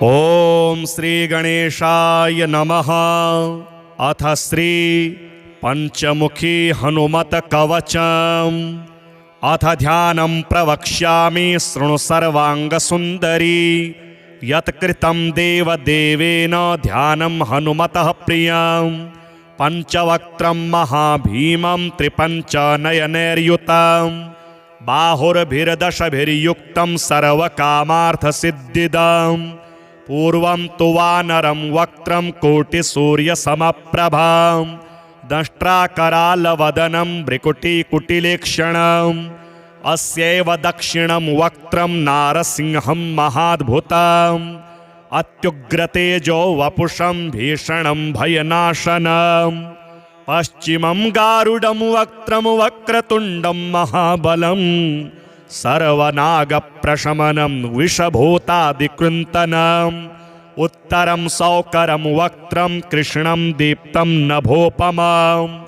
ओम श्री गणेशाय नमः। अथ श्री पंचमुखी हनुमत कवचम्। अथ ध्यानं प्रवक्ष्यामि शृणु सर्वांग सुंदरी। यत्कृतं देवदेवेन ध्यानं हनुमतः प्रियं। पंचवक्त्रं महाभीमं त्रिपञ्चनयनैर्युतं। बाहुर्भिर्दशभिर्युक्तं सर्वकामार्थसिद्धिदम्। पूर्वं तु वानरं वक्त्रं कोटिसूर्यसमप्रभां। दंष्ट्राकरालवदनं भ्रिकुटिकुटिलेक्षणम्। अस्यैव दक्षिणं वक्त्रं नारसिंहं महाद्भुतम्। अत्युग्रतेजो वपुषं भीषणं भयनाशनम्। पश्चिमं गारुडं वक्त्रं वक्रतुण्डं महाबलं। सर्वनागप्रशमनं विषभूतादिकृन्तनम्। उत्तरं सौकरं वक्त्रं कृष्णं दीप्तं नभोपमम्।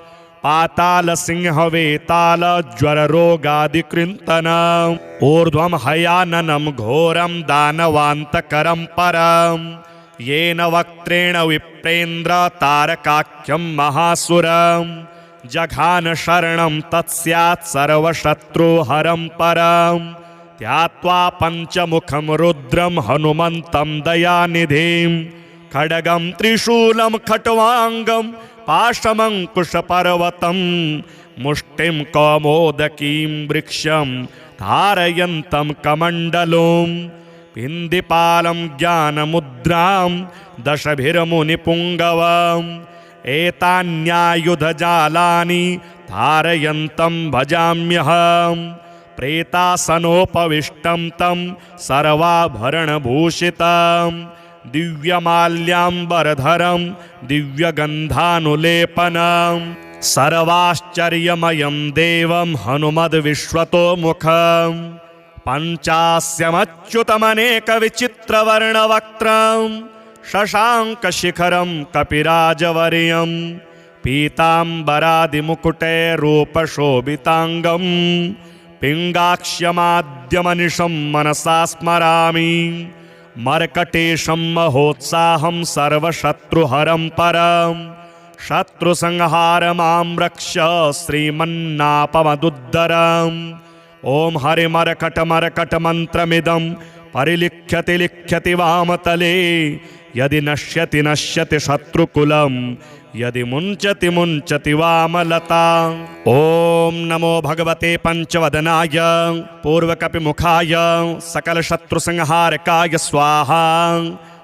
पातालसिंहवेतालज्वररोगादिकृन्तनम्। ऊर्ध्वं हयाननं घोरं दानवान्तकरं परम्। येन वक्त्रेण विप्रेन्द्र तारकाख्यं महासुरम्। जघान शरणं तत्स्यात् सर्वशत्रुहरं परम्। ध्यात्वा पञ्चमुखं रुद्रं हनुमन्तं दयानिधिं। खड्गं त्रिशूलं खट्वाङ्गं पाशमङ्कुशपर्वतं। मुष्टिं कौमोदकीं वृक्षं धारयन्तं कमण्डलुम्। पिन्दीपालं ज्ञानमुद्रां दशभिर्मुनिपुङ्गवम्। एतान्यायुधजालानि धारयन्तं भजाम्यहम्। प्रेतासनोपविष्टं तं सर्वाभरणभूषितं। दिव्यमाल्याम्बरधरं दिव्यगन्धानुलेपनं। सर्वाश्चर्यमयं देवं हनुमद्विश्वतोमुखम्। पञ्चास्यमच्युतमनेकविचित्रवर्णवक्त्रं। शशाङ्कशिखरं कपिराजवर्यं। पीताम्बरादिमुकुटैरूपशोभिताङ्गं। पिङ्गाक्ष्यमाद्यमनिशं मनसा स्मरामि। मर्कटेशं महोत्साहं सर्वशत्रुहरं परं। शत्रुसंहारमां रक्ष श्रीमन्नापमदुद्धरम्। ॐ हरिमर्कटमर्कटमन्त्रमिदं परिलिख्यति लिख्यति वामतले। यदि नश्यति नश्यति शत्रुकुलं। यदि मुञ्चति मुञ्चति वामलता। ॐ नमो भगवते पंचवदनाय पूर्वकपिमुखाय सकलशत्रुसंहारकाय स्वाहा।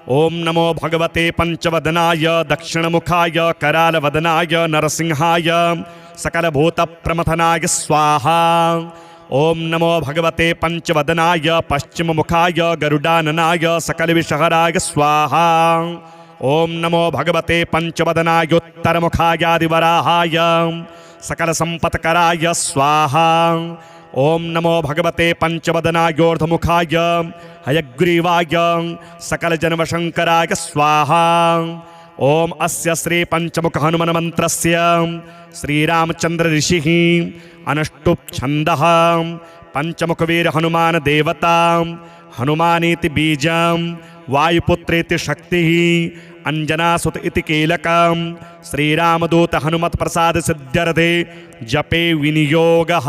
ॐ नमो भगवते पंचवदनाय दक्षिणमुखाय करालवदनाय नरसिंहाय सकलभूतप्रमथनाय स्वाहा। ॐ नमो भगवते पंचवदनाय पश्चिममुखाय गरुडाननाय सकलविषहराय स्वाहा। ॐ नमो भगवते पंचवदनाय उत्तरमुखायादिवराहाय सकलसम्पत्कराय स्वाहा। ॐ नमो भगवते पंचवदनायोर्ध्वमुखाय हयग्रीवाय सकलजन्मशङ्कराय स्वाहा। ॐ अस्य श्री पंचमुख हनुमन् मंत्रस्य श्रीरामचंद्र ऋषिः अनुष्टुप् छन्दः। पंचमुखवीर हनुमान देवता हनुमानीति बीजं। वायुपुत्रेति शक्तिः। अंजनासुत इति कीलकं। श्रीरामदूत हनुमत् प्रसाद सिद्ध्यर्थे जपे विनियोगः।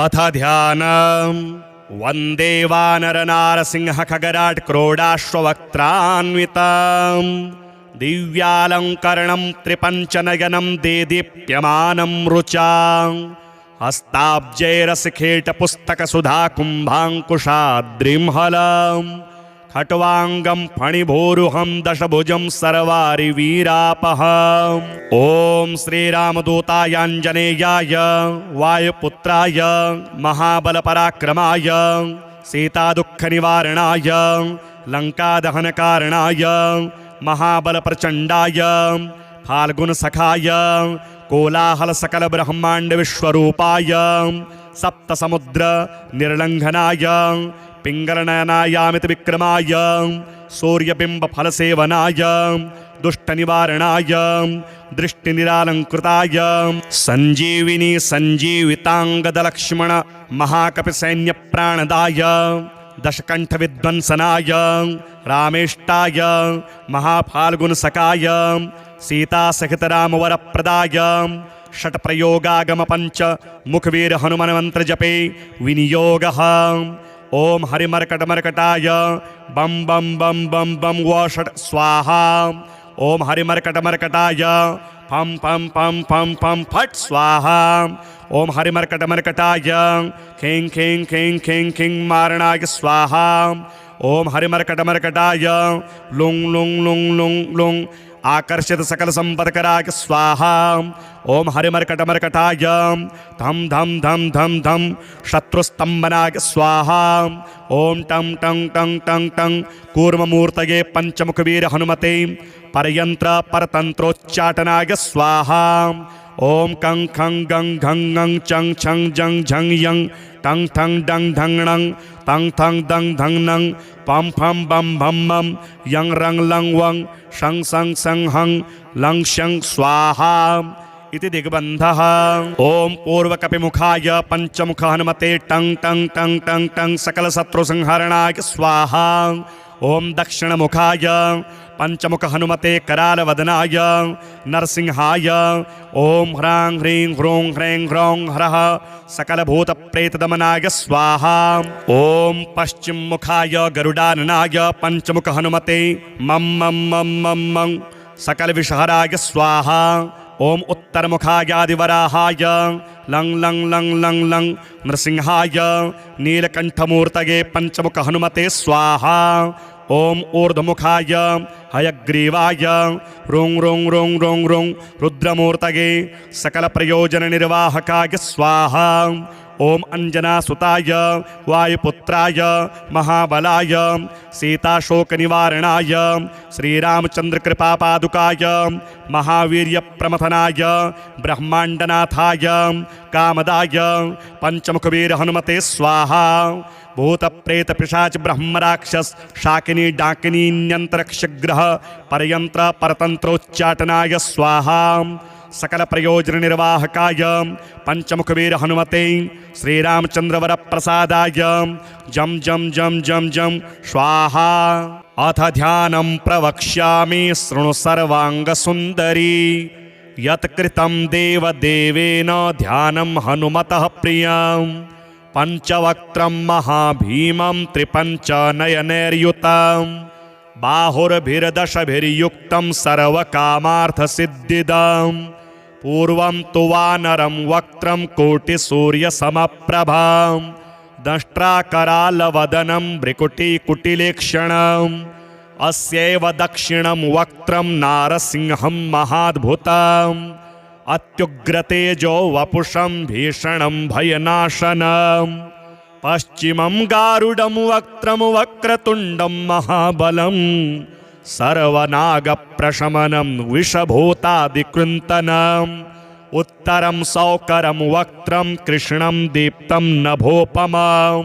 अथ ध्यानम्। वन्दे वानर नारसिंह खगराट् क्रोडाश्ववक्त्रान्वितम्। दिव्यालङ्करणं त्रिपञ्चनयनं देदीप्यमानं रुचां। हस्ताब्जैरसिखेटपुस्तकसुधाकुम्भाङ्कुशाद्रिंहलं। खट्वाङ्गं फणिभोरुहं दशभुजं सर्वारिवीरापहम्। ॐ श्रीरामदूतायाञ्जनेयाय वायुपुत्राय महाबलपराक्रमाय सीतादुःखनिवारणाय लङ्कादहनकारणाय महाबलप्रचण्डाय फाल्गुनसखाय कोलाहलसकलब्रह्माण्डविश्वरूपाय सप्तसमुद्रनिर्लङ्घनाय पिङ्गलनयनायामित विक्रमाय सूर्यबिम्बफलसेवनाय दुष्टनिवारणाय दृष्टिनिरालङ्कृताय सञ्जीविनी सञ्जीविताङ्गदलक्ष्मण महाकपिसैन्यप्राणदाय दशकंठ विध्वंसनाय रामेष्टाय महाफाल्गुनसकाय सीता सहित राम वर प्रदाय षट प्रयोगागम पंच मुखवीर हनुमान मंत्र जपे विनियोग। ओम हरिमर्कटमर्कटाय बम बम बम बम बम व षट स्वाहा। ओम हरिमर्कटमर्कटाय फम फम फम फम फम फट स्वाहा। ओम हरिमर्कटमर्कटाय खिंग खिंग खिंग खिंग खिंग मारणाय स्वाहा। ओम हरिमर्कटमर्कटाय लुंग लुंग लुंग लुंग लुंग आकर्षित सकल संपत्कराय स्वाहा। ओम हरिमर्कटमर्कटाय धम धम धम धम धम शत्रुस्तंभनाय स्वाहा। ओम टं टं टं टं टं कूर्ममूर्तये पंचमुखवीर हनुमते परयंत्र परतंत्रोच्चाटनाय स्वाहा। ओम कं खं गं घं गं चं छं जं झं यं टं ठं डं ढं णं तं थं दं धं नं पम फम बम भम मम यं रं लं वं शं सं सं हं लं शं स्वाहा इति दिग्बन्धः। ओम पूर्वकपिमुखाय पंचमुख हनुमते टं टं टं टं टं सकल शत्रु संहरणाय स्वाहा। ओम दक्षिणमुखाय पंचमुख हनुमते करालवदनाय नरसिंहाय ओम ह्रां ह्रीं ह्रूं ह्रैं ह्रौं हरः सकलभूत प्रेतदमनाय स्वाहा। ओम पश्चिम मुखाय गरुडाननाय पंचमुख हनुमते मम मम मम मम मं सकल विषहराय स्वाहा। ओम उत्तर मुखायादिवराहाय लं लं लं लं लं नृसिंहाय नीलकंठमूर्तये पंचमुख हनुमते स्वाहा। ओम ऊर्ध्वमुखाय हयग्रीवाय रुं रुं रुं रुं रुं रुद्रमूर्तये सकल प्रयोजन निर्वाहकाय स्वाहा। ओम अंजनासुताय वायुपुत्राय महाबलाय सीताशोक निवारणाय श्रीरामचंद्र कृपापादुकाय महावीर्य प्रमथनाय ब्रह्मांडनाथाय कामदाय पंचमुखवीर हनुमते स्वाहा। भूत प्रेत पिशाच ब्रह्म राक्षस शाकिनी डाकिनी न्यंत्रक्षग्रह परयंत्र परतंत्रोच्चाटनाय स्वाहा। सकल प्रयोजन निर्वाहकाय पंचमुखवीर हनुमते श्रीरामचंद्रवर प्रसादाय जम जम जम जम जम स्वाहा। अथ ध्यानं प्रवक्ष्यामि शृणु सर्वांग सुंदरी यत्कृतं देवदेवेन ध्यानं हनुमतः प्रियं पंचवक्त्रं महाभीमं त्रिपंचनयनैर्युतं बाहुर्भिर्दशभिर्युक्तं सर्वकामार्थसिद्धिदम् पूर्वं तु वानरं वक्त्रं कोटिसूर्यसमप्रभां दंष्ट्राकरालवदनं भ्रिकुटिकुटिलेक्षणम् अस्यैव दक्षिणं वक्त्रं नारसिंहं महाद्भुतम् अत्युग्रतेजो वपुषं भीषणं भयनाशनम् पश्चिमं गारुडं वक्त्रं वक्रतुण्डं महाबलं सर्वनागप्रशमनं विषभूतादिकृन्तनम् उत्तरं सौकरं वक्त्रं कृष्णं दीप्तं नभोपमं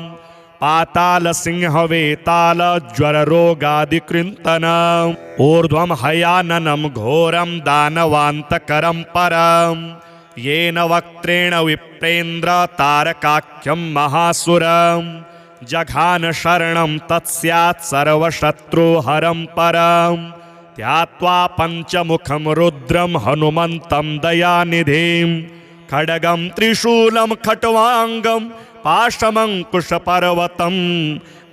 पातालसिंहवेतालज्वररोगादिकृन्तनम् ऊर्ध्वं हयाननं घोरं दानवान्तकरं परं येन वक्त्रेण विप्रेन्द्र तारकाख्यं महासुरं जघान शरणं तत्स्यात् सर्वशत्रुहरं परं ध्यात्वा पंचमुखं रुद्रं हनुमन्तं दयानिधिं खड्गं त्रिशूलं खट्वांगं पाशमंकुशपर्वतं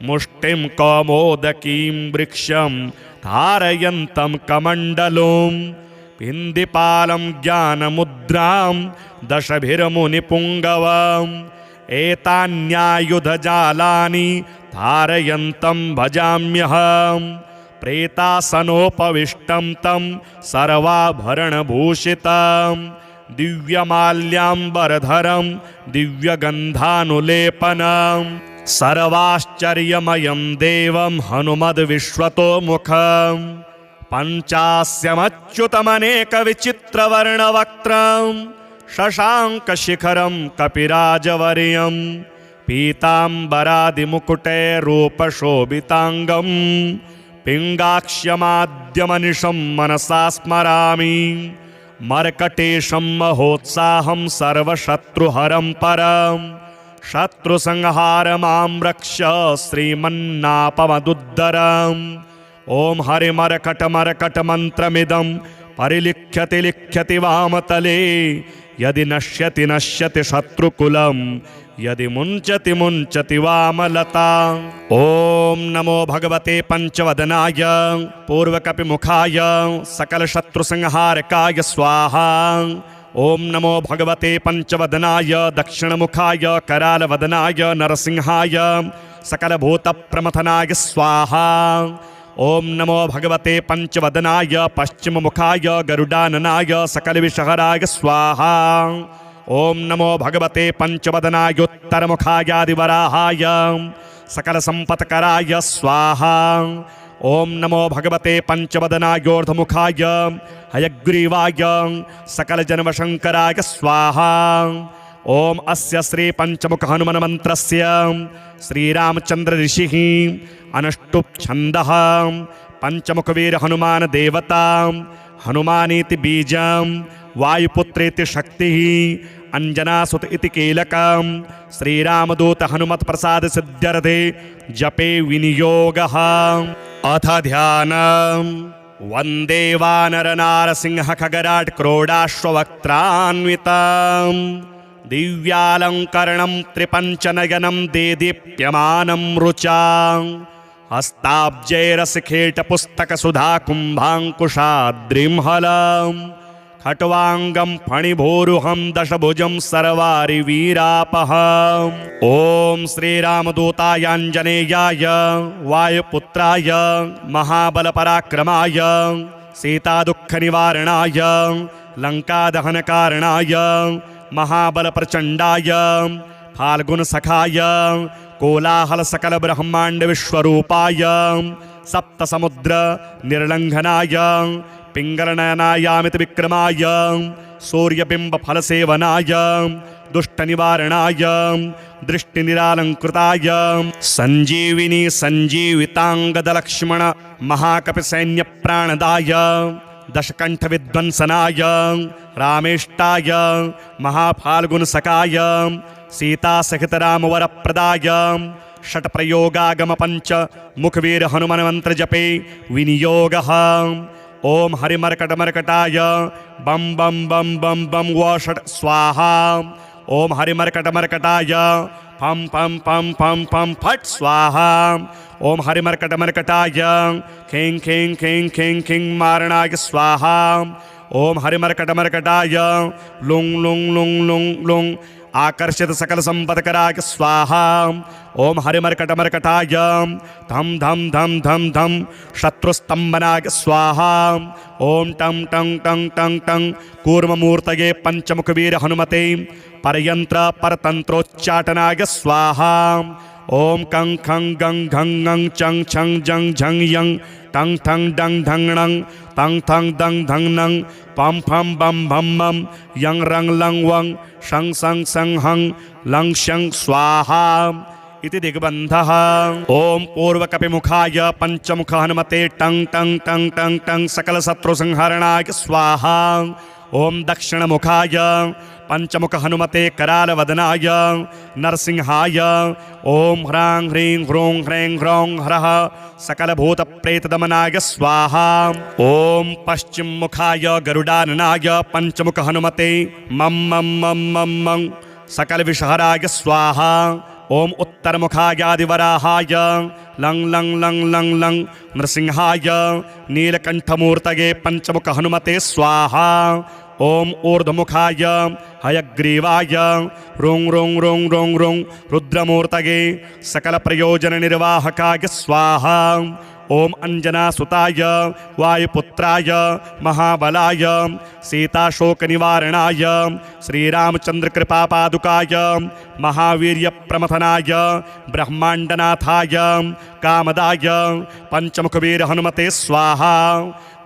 मुष्टिं कौमोदकीं वृक्षं धारयन्तं कमण्डलुं पिन्दिपालं ज्ञानमुद्रां दशभिर्मुनिपुङ्गवम् एतान्यायुधजालानि धारयन्तं भजाम्यहं प्रेतासनोपविष्टं तं सर्वाभरणभूषितं दिव्यमाल्याम्बरधरं दिव्यगन्धानुलेपनं सर्वाश्चर्यमयं देवं हनुमद्विश्वतोमुखं पञ्चास्यमच्युतमनेकविचित्रवर्णवक्त्रं शशाङ्कशिखरं कपिराजवर्यं पीताम्बरादिमुकुटैरूपशोभिताङ्गं पिङ्गाक्ष्यमाद्यमनिशं मनसा स्मरामि मर्कटेशं महोत्साहं सर्वशत्रुहरं परं शत्रुसंहार मां रक्ष श्रीमन्नापमदुद्धरम्। ॐ हरिमर्कटमर्कटमन्त्रमिदं परिलिख्यति लिख्यति वामतले। यदि नश्यति नश्यति शत्रुकुलं यदि मुञ्चति मुञ्चति वामलता। ॐ नमो भगवते पंचवदनाय पूर्वकपिमुखाय सकलशत्रुसंहारकाय स्वाहा। ॐ नमो भगवते पंचवदनाय दक्षिणमुखाय करालवदनाय नरसिंहाय सकलभूतप्रमथनाय स्वाहा। ॐ नमो भगवते पंचवदनाय पश्चिममुखाय गरुडाननाय सकलविषहराय स्वाहा। ॐ नमो भगवते पंचवदनाय उत्तरमुखायादिवराहाय सकलसम्पत्कराय स्वाहा। ॐ नमो भगवते पंचवदनायोर्ध्वमुखाय हयग्रीवाय सकलजन्मशङ्कराय स्वाहा। ॐ अस्य श्री पंचमुख हनुमन् मंत्रस्य श्रीरामचंद्र ऋषिः अनुष्टुप् छन्दः पंचमुखवीर हनुमान देवता हनुमानीति बीजं वायुपुत्रेति शक्तिः अंजनासुत इति कीलकं श्रीरामदूत हनुमत् प्रसाद सिद्ध्यर्थे जपे विनियोगः। अथ ध्यानम्। वन्दे वानर नारसिंह खगराट क्रोडाश्ववक्त्रान्वितम् दिव्यालङ्करणं त्रिपञ्चनयनं देदीप्यमानं रुचां हस्ताब्जैरसिखेटपुस्तकसुधाकुम्भाङ्कुशाद्रिं खट्वाङ्गं फणिभोरुहं दशभुजं सर्वारिवीरापहम्। ॐ श्रीरामदूतायाञ्जनेयाय वायुपुत्राय महाबलपराक्रमाय सीतादुःखनिवारणाय लङ्कादहनकारणाय महाबलप्रचण्डाय फाल्गुनसखाय कोलाहल सकल ब्रह्मांड विश्वरूपाय सप्तसमुद्र निर्लंघनाय पिंगलनयनायामित विक्रमाय सूर्यबिंब फलसेवनाय दुष्टनिवारणाय दृष्टिनिरालंकृताय संजीविनी संजीवितांगदलक्ष्मण महाकपिसैन्य प्राणदाय दशकंठ विध्वंसनाय रामेष्टाय महाफाल्गुनसखाय सीता सहित रामवर प्रदाय षट प्रयोगागम पंच मुखवीर हनुमान मंत्र जपे विनियोगः। ओम हरिमर्कटमर्कटाय बम बम बम बम बम व षट स्वाहा। ओम हरिमर्कटमर्कटाय फम फम फम फम फम फट स्वाहा। ओम हरिमर्कटमर्कटाय खें खें खें खें खें मारणाय स्वाहा। ओम हरिमर्कटमर्कटाय लुंग लुंग लुंग लुंग लुंग आकर्षित सकल संपत्कराय स्वाहा। ओम हरिमर्कटमर्कटाय धम धम धम धम धम शत्रुस्तंभनाय स्वाहा। ओम टं टं टं टं टं कूर्ममूर्तये पंचमुखवीर हनुमते परयंत्र परतंत्रोच्चाटनाय स्वाहा। ओम कं खं गं घं गं चं छं जं झं यं टं ठं डं ढं णं तं थं दं धं नं पं फं बं भं मं यं रं लं वं शं सं सं हं लं शं स्वाहा इति दिग्बन्धः। ओम पूर्वकपिमुखाय पंचमुख हनुमते टं टं टं टं टं सकल शत्रुसंहरणाय स्वाहा। ओम दक्षिणमुखाय पंचमुख हनुमते करालवदनाय नरसिंहाय ओम ह्रां ह्रीं ह्रूं ह्रैं ह्रौं ह्रः सकलभूतप्रेतदमनाय स्वाहा। ओम पश्चिम मुखाय गरुडाननाय पंचमुख हनुमते मं मं मं मं मं सकलविषहराय स्वाहा। ओम उत्तरमुखायादिवराहाय लं लं लं लं लं नृसिंहाय नीलकंठमूर्तये पंचमुख हनुमते स्वाहा। ओम ऊर्ध्वमुखाय हयग्रीवाय रुं रुं रुं रुं रुं रुद्रमूर्तये सकल प्रयोजन निर्वाहकाय स्वाहा। ओम अंजनासुताय वायुपुत्राय महाबलाय सीताशोकनिवारणाय श्रीरामचंद्र कृपापादुकाय महावीर्य प्रमथनाय ब्रह्मांडनाथाय कामदाय पंचमुखवीर हनुमते स्वाहा।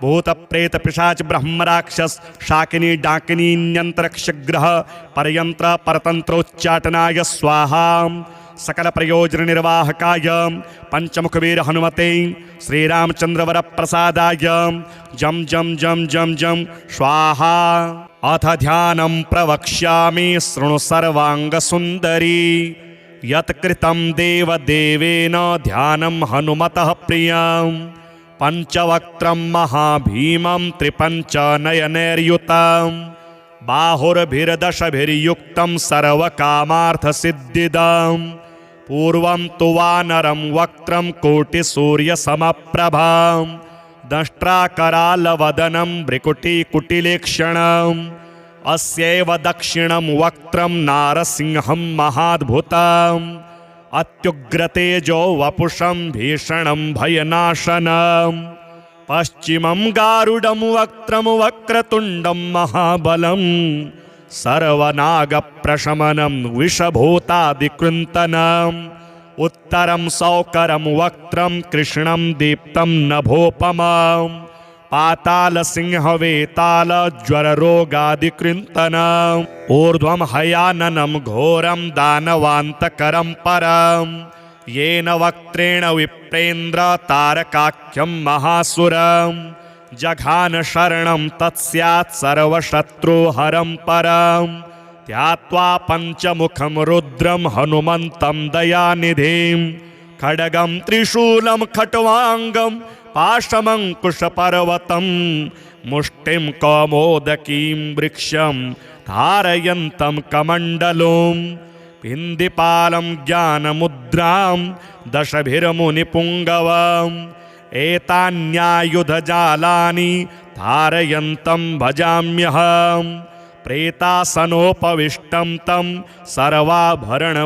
भूत प्रेत पिशाच ब्रह्म राक्षस शाकिनी डाकिनी न्यंत्रक्षग्रह परयंत्र परतंत्रोच्चाटनाय स्वाहा। सकल प्रयोजन निर्वाहकाय पंचमुखवीर हनुमते श्रीरामचंद्रवर प्रसादाय जम जम जम जम जम स्वाहा। अथ ध्यानं प्रवक्ष्यामि शृणु सर्वांग सुंदरी यत्कृतं देवदेवेन ध्यानं हनुमतः प्रियं पंचवक्त्रं महाभीमं त्रिपञ्चनयनैर्युतं बाहुर्भिर्दशभिर्युक्तं सर्वकामार्थसिद्धिदं पूर्वं तु वानरं वक्त्रं कोटिसूर्यसमप्रभां दंष्ट्राकरालवदनं भ्रिकुटिकुटिलेक्षणम् अस्यैव दक्षिणं वक्त्रं नारसिंहं महाद्भुतम् अत्युग्रतेजो वपुषं भीषणं भयनाशनं पश्चिमं गारुडं वक्त्रं वक्रतुण्डं महाबलं सर्वनागप्रशमनं विषभूतादिकृन्तनम् उत्तरं सौकरं वक्त्रं कृष्णं दीप्तं नभोपमम् पातालसिंहवेतालज्वररोगादिकृन्तनम् ऊर्ध्वं हयाननं घोरं दानवान्तकरं परं येन वक्त्रेण विप्रेन्द्र तारकाख्यं महासुरं जघान शरणं तत्स्यात् सर्वशत्रुहरं परं ध्यात्वा पञ्चमुखं रुद्रं हनुमन्तं दयानिधिं खड्गं त्रिशूलं खट्वाङ्गं पाशमङ्कुशपर्वतं मुष्टिं कौमोदकीं वृक्षं धारयन्तं कमण्डलुं पिन्दिपालं ज्ञानमुद्रां दशभिर्मुनिपुङ्गवम् एतान्यायुधजालानि धारयन्तं भजाम्यहं प्रेतासनोपविष्टं तं सर्वाभरणभूषितं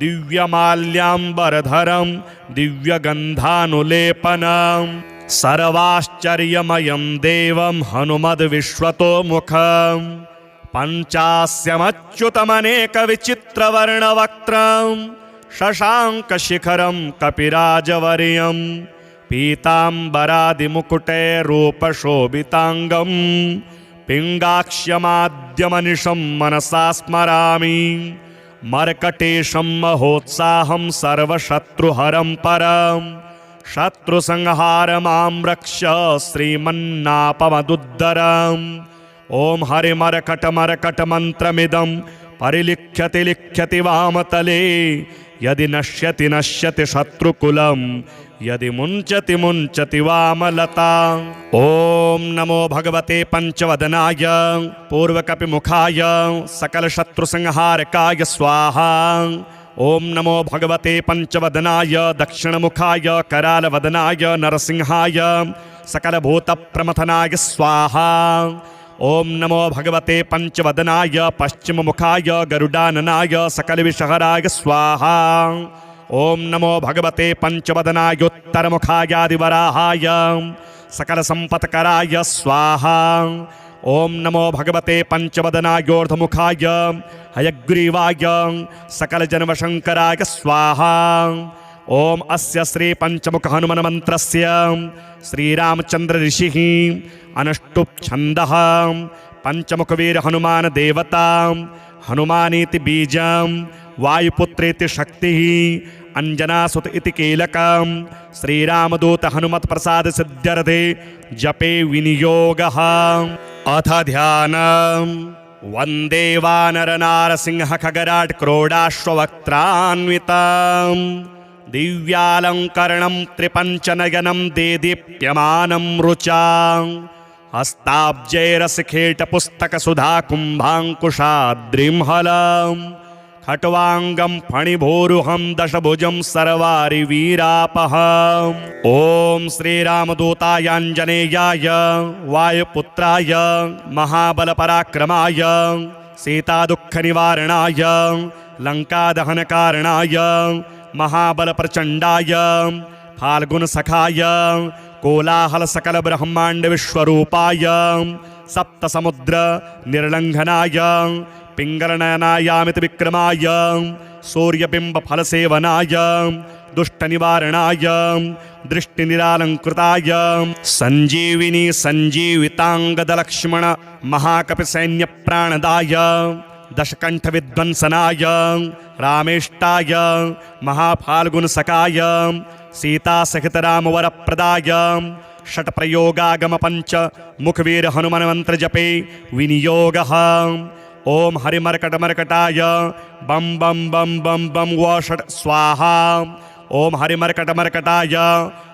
दिव्यमाल्याम्बरधरं दिव्यगन्धानुलेपनं सर्वाश्चर्यमयं देवं हनुमद्विश्वतोमुखं पञ्चास्यमच्युतमनेकविचित्रवर्णवक्त्रं शशाङ्कशिखरं कपिराजवर्यं पीताम्बरादिमुकुटैरूपशोभिताङ्गं पिङ्गाक्ष्यमाद्यमनिशं मनसा स्मरामि मर्कटेशं महोत्साहं सर्वशत्रुहरं परं शत्रुसंहारमां रक्ष श्रीमन्नापमदुद्धरम् ॐ हरिमर्कटमर्कटमन्त्रमिदं परिलिख्यति लिख्यति वामतले यदि नश्यति नश्यति शत्रुकुलं यदि मुञ्चति मुञ्चति वामलता। ॐ नमो भगवते पंचवदनाय पूर्वकपिमुखाय सकलशत्रुसंहारकाय स्वाहा। ॐ नमो भगवते पंचवदनाय दक्षिणमुखाय करालवदनाय नरसिंहाय सकलभूतप्रमथनाय स्वाहा। ॐ नमो भगवते पंचवदनाय पश्चिममुखाय गरुडाननाय सकलविषहराय स्वाहा। ॐ नमो भगवते पंचवदनाय उत्तरमुखायादिवराहाय सकलसम्पत्कराय स्वाहा। ॐ नमो भगवते पंचवदनायोर्ध्वमुखाय हयग्रीवाय सकलजन्मशङ्कराय स्वाहा। ॐ अस्य श्री पंचमुख हनुमन मंत्रस्य श्रीरामचंद्र ऋषिः अनुष्टुप् छन्दः पंचमुखवीर हनुमान देवता हनुमानीति बीजं वायुपुत्रेति शक्तिः अंजनासुत इति कीलकं श्रीरामदूत हनुमत् प्रसाद सिद्ध्यर्थे जपे विनियोगः। अथ ध्यानं वन्दे वानरनारसिंह खगराट् क्रोडाश्ववक्त्रान्वितं दिव्यालङ्करणं त्रिपञ्चनयनं देदीप्यमानं रुचां हस्ताब्जैरसिखेटपुस्तकसुधाकुम्भाङ्कुशाद्रिं खट्वाङ्गं फणिभोरुहं दशभुजं सर्वारिवीरापहम्। ॐ श्रीरामदूतायाञ्जनेयाय वायुपुत्राय महाबलपराक्रमाय सीतादुःखनिवारणाय लङ्कादहनकारणाय महाबलप्रचण्डाय फाल्गुनसखाय कोलाहलसकलब्रह्माण्डविश्वरूपाय सप्तसमुद्रनिर्लङ्घनाय पिङ्गलनयनायामिति विक्रमाय सूर्यबिम्बफलसेवनाय दुष्टनिवारणाय दृष्टिनिरालङ्कृताय सञ्जीविनी सञ्जीविताङ्गदलक्ष्मण महाकपिसैन्यप्राणदाय दशकण्ठविध्वंसनाय रामेष्टाय महाफाल्गुनसखाय सीतासहितरामवरप्रदाय षट्प्रयोगागमपञ्च मुखवीर हनुमन्त्रजपे विनियोगः। ओम हरिमर्कटमर्कटाय बम बम बम बम बम वषट स्वाहा। ओम हरिमर्कटमर्कटाय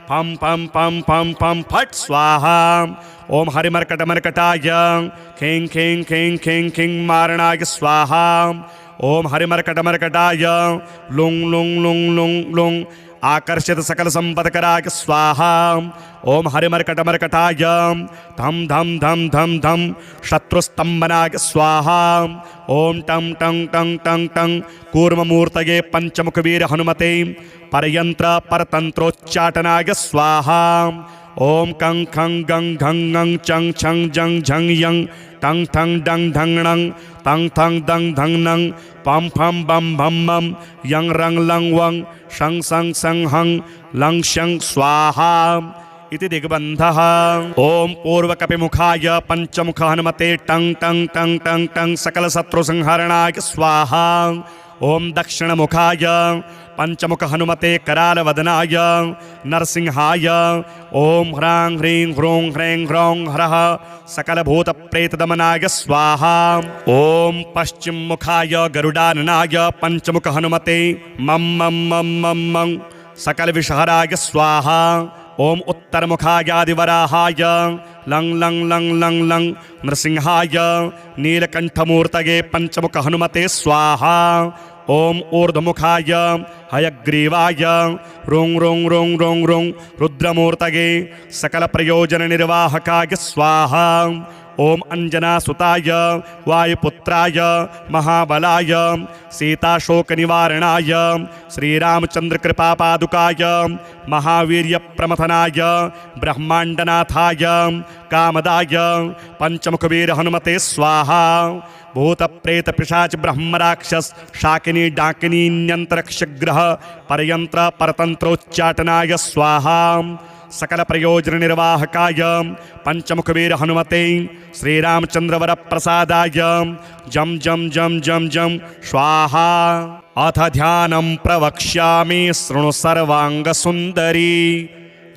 फम फम फम फम फम फट स्वाहा। ओम हरिमर्कटमर्कटाय खिं खिं खिं खिं खिं मारणाय स्वाहा। ओम हरिमर्कटमर्कटाय लुंग लुंग लुंग लुंग लुंग आकर्षित सकल संपत्कराय स्वाहा। ओम हरिमर्कटमर्कटाय धम धम धम धम धम शत्रुस्तंभनाय स्वाहा। ओम टं टं टं टं टं कूर्ममूर्तये पंचमुखवीर हनुमते परयंत्र परतंत्रोच्चाटनाय स्वाहा। ओम कं खं गं घं गं चं छं जं झं यं टं ठं डं ढं णं तं थं दं धं नं पं फं बं भं मं यं रं लं वं शं सं सं हं लं शं स्वाहा इति दिग्बन्धः। ओम पूर्वकपिमुखाय पंचमुख हनुमते टं टं टं टं टं सकलशत्रुसंहरणाय स्वाहा। ओम दक्षिणमुखाय पंचमुख हनुमते करालवदनाय नरसिंहाय ओम ह्रां ह्रीं ह्रूं ह्रैं ह्रौं हरः सकलभूतप्रेतदमनाय स्वाहा। ओम पश्चिम मुखाय गरुडाननाय पंचमुख हनुमते मं मं मं मं मं सकलविषहराय स्वाहा। ओम उत्तरमुखायादिवराहाय लं लं लं लं लं नृसिंहाय नीलकंठमूर्तये पंचमुख हनुमते स्वाहा। ओम ऊर्ध्वमुखाय हयग्रीवाय रुं रुं रुं रुं रुं रुद्रमूर्तये सकलप्रयोजननिर्वाहकाय स्वाहा। ओम अंजनासुताय वायुपुत्राय महाबलाय सीताशोकनिवारणाय श्रीरामचंद्रकृपापादुकाय महावीर्यप्रमथनाय ब्रह्मांडनाथाय कामदाय पंचमुखवीर हनुमते स्वाहा। भूतप्रेत पिशाच ब्रह्मराक्षस शाकिनी डाकिनी न्यंत्रक्षग्रह परयंत्र परतंत्रोच्चाटनाय स्वाहा। सकल प्रयोजन निर्वाहकाय पंचमुखवीर हनुमते श्रीरामचंद्रवर प्रसादाय जम जम जम जम जम स्वाहा। अथ ध्यानं प्रवक्ष्यामि शृणु सर्वांग सुंदरी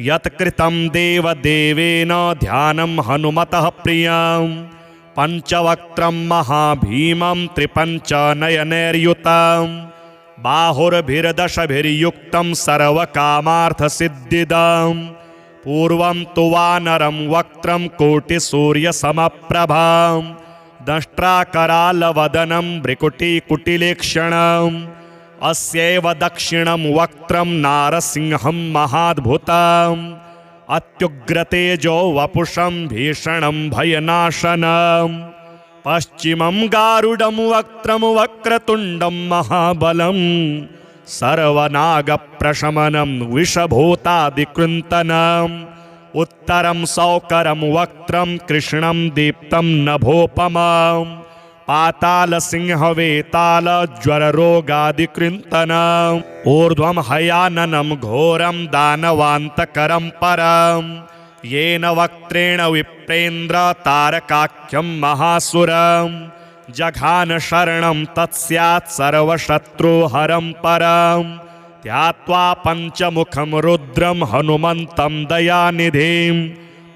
यत्कृतं देवदेवेन ध्यानं हनुमतः प्रियं पंचवक्त्रं महाभीमं त्रिपंचनयनैर्युतं बाहुर्भिर्दशभिर्युक्तं सर्वकामार्थसिद्धिदं पूर्वं तु वानरं वक्त्रं कोटिसूर्यसमप्रभां दंष्ट्राकरालवदनं भ्रिकुटिकुटिलेक्षणम् अस्यैव दक्षिणं वक्त्रं नारसिंहं महाद्भुतम् अत्युग्रतेजो वपुषं भीषणं भयनाशनं पश्चिमं गारुडं वक्त्रं वक्रतुण्डं महाबलं सर्वनागप्रशमनं विषभूतादिकृन्तनम् उत्तरं सौकरं वक्त्रं कृष्णं दीप्तं नभोपमम् पातालसिंहवेताल ज्वररोगादिकृन्तनम् ऊर्ध्वं हयाननं घोरं दानवान्तकरं परं येन वक्त्रेण विप्रेन्द्र तारकाख्यं महासुरं जघान शरणं तत्स्यात् सर्वशत्रुहरं परं ध्यात्वा पञ्चमुखं रुद्रं हनुमन्तं दयानिधिं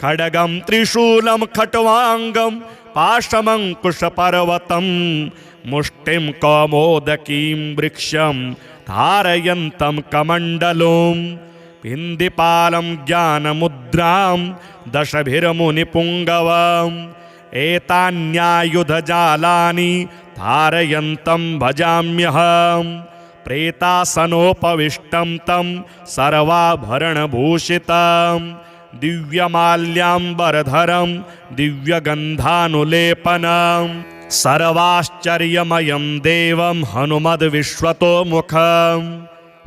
खड्गं त्रिशूलं खट्वाङ्गं पाशमङ्कुशपर्वतं मुष्टिं कौमोदकीं वृक्षं धारयन्तं कमण्डलुं पिन्दिपालं ज्ञानमुद्रां दशभिर्मुनिपुङ्गवम् एतान्यायुधजालानि धारयन्तं भजाम्यहम् प्रेतासनोपविष्टं तं सर्वाभरणभूषितं दिव्यमाल्याम्बरधरं दिव्यगन्धानुलेपनं सर्वाश्चर्यमयं देवं हनुमद्विश्वतोमुखं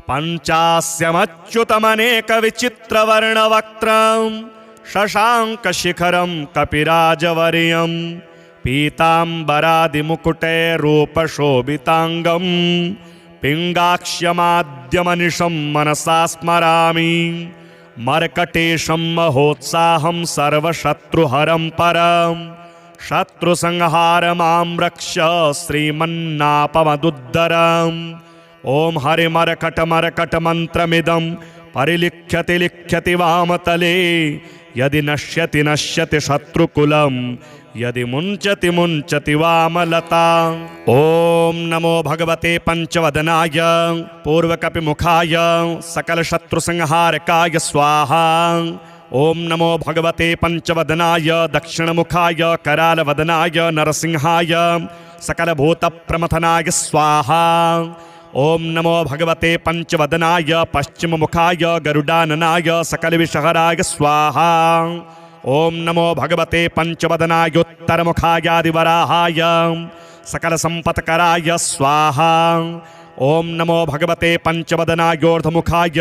पञ्चास्यमच्युतमनेकविचित्रवर्णवक्त्रं शशाङ्कशिखरं कपिराजवर्यं पीताम्बरादिमुकुटैरूपशोभिताङ्गं पिङ्गाक्ष्यमाद्यमनिशं मनसा स्मरामि मर्कटेशं महोत्साहं सर्वशत्रुहरं परं शत्रुसंहारमां रक्ष श्रीमन्नापमदुद्धरम् ॐ हरिमर्कटमर्कटमन्त्रमिदं परिलिख्यति लिख्यति वामतले यदि नश्यति नश्यति शत्रुकुलं यदि मुञ्चति मुञ्चति वामलता। ओम नमो भगवते पंचवदनाय पूर्वकपिमुखाय सकलशत्रुसंहारकाय स्वाहा। ओम नमो भगवते पंचवदनाय दक्षिणमुखाय करालवदनाय नरसिंहाय सकलभूतप्रमथनाय स्वाहा। ओम नमो भगवते पंचवदनाय पश्चिममुखाय गरुडाननाय सकलविषहराय स्वाहा। ओम नमो भगवते पंचवदनाय उत्तरमुखायादिवराहाय सकलसम्पत्कराय स्वाहा। ओम नमो भगवते पंचवदनायोर्धमुखाय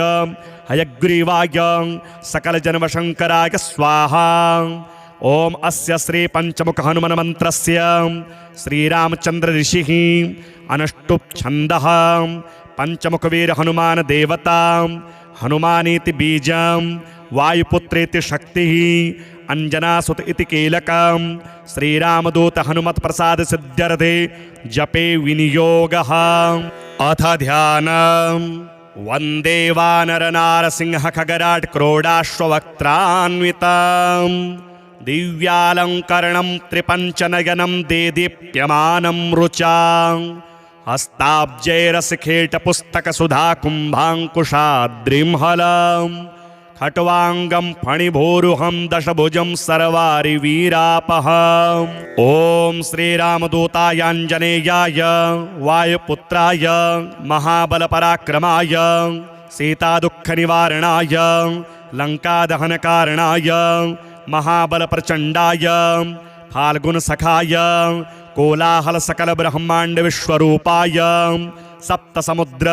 हयग्रीवाय सकलजन्मशंकराय स्वाहा। ओम अस्य श्री पंचमुख हनुमान मंत्रस्य श्रीरामचंद्र ऋषिः अनुष्टुप छंदः पंचमुखवीर हनुमान देवता हनुमानीति बीजं वायुपुत्रेति शक्तिः अंजनासुत इति कीलकं श्रीरामदूत हनुमत प्रसाद सिद्ध्यर्थे जपे विनियोगः। अथ ध्यानम्। वंदे वानर नारसिंह खगराट क्रोडाश्ववक्त्रान्वितं दिव्यालंकरणं त्रिपंचनयनं देदीप्यमानं रुचां हस्ताब्जैरसिखेटपुस्तकसुधा कुम्भाङ्कुशाद्रिंहलम् खट्वांगं फणिभोरुहं दशभुजं सर्वारिवीरापहम्। ओम श्रीरामदूतायाञ्जनेयाय वायुपुत्राय महाबलपराक्रमाय सीतादुःखनिवारणाय लङ्कादहनकारणाय महाबलप्रचण्डाय फाल्गुनसखाय कोलाहलसकलब्रह्माण्डविश्वरूपाय सप्तसमुद्र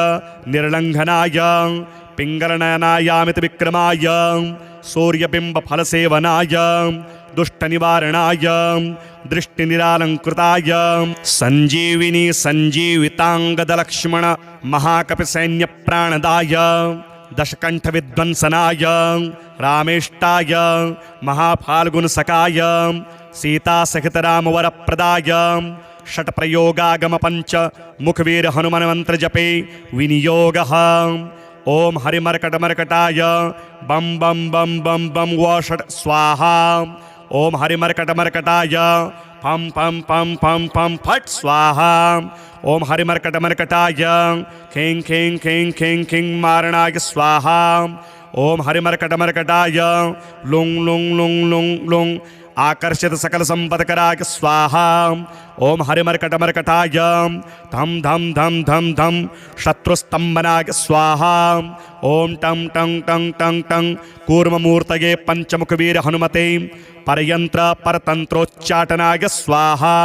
निर्लङ्घनाय पिंगलनयनायामित विक्रमाय सूर्यबिंबफलसेवनाय दुष्टनिवारणाय दृष्टिनिरालंकृताय संजीविनी संजीवितांगदलक्ष्मण महाकपिसैन्यप्राणदाय दशकंठविध्वंसनाय रामेष्टाय महाफाल्गुनसखाय सीतासहितरामवरप्रदाय षट्प्रयोगागम पंच मुखवीर हनुमान मंत्र जपे विनियोगः। ओम हरिमर्कटमर्कटाय बम बम बम बम बम व षट स्वाहा। ओम हरिमर्कटमर्कटाय फम फम फम फम फम फट स्वाहा। ओम हरिमर्कटमर्कटाय खें खें खें खें खें मारणाय स्वाहा। ओम हरिमर्कटमर्कटाय लुंग लुंग लुंग लुंग लुंग आकर्षित सकल संपत्कराय स्वाहा। ओम हरिमर्कटमर्कटाय धम धम धम धम धम शत्रुस्तंभनाय स्वाहा। ओम टं टं टं टं टं कूर्ममूर्तये पंचमुखवीर हनुमते परयंत्र परतंत्रोच्चाटनाय स्वाहा।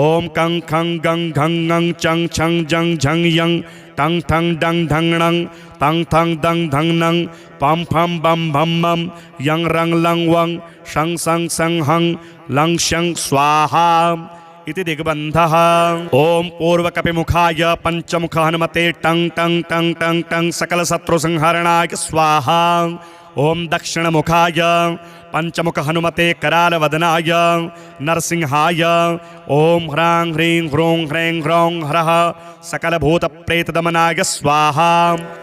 ओम कं खं गं घं गं चं छं जं झं यं टं ठं डं ढं णं तं थं दं धं नं पं फं बं भं मं यं रं लं वं शं सं सं हं लं शं स्वाहा इति दिग्बन्धः। ओम पूर्वकपिमुखाय पंचमुख हनुमते टं टं टं टं टं सकलशत्रुसंहरणाय स्वाहा। ओम दक्षिणमुखाय पंचमुख हनुमते करालवदनाय नरसिंहाय ओम ह्रां ह्रीं ह्रूं ह्रैं ह्रौं हरः सकलभूतप्रेतदमनाय स्वाहा।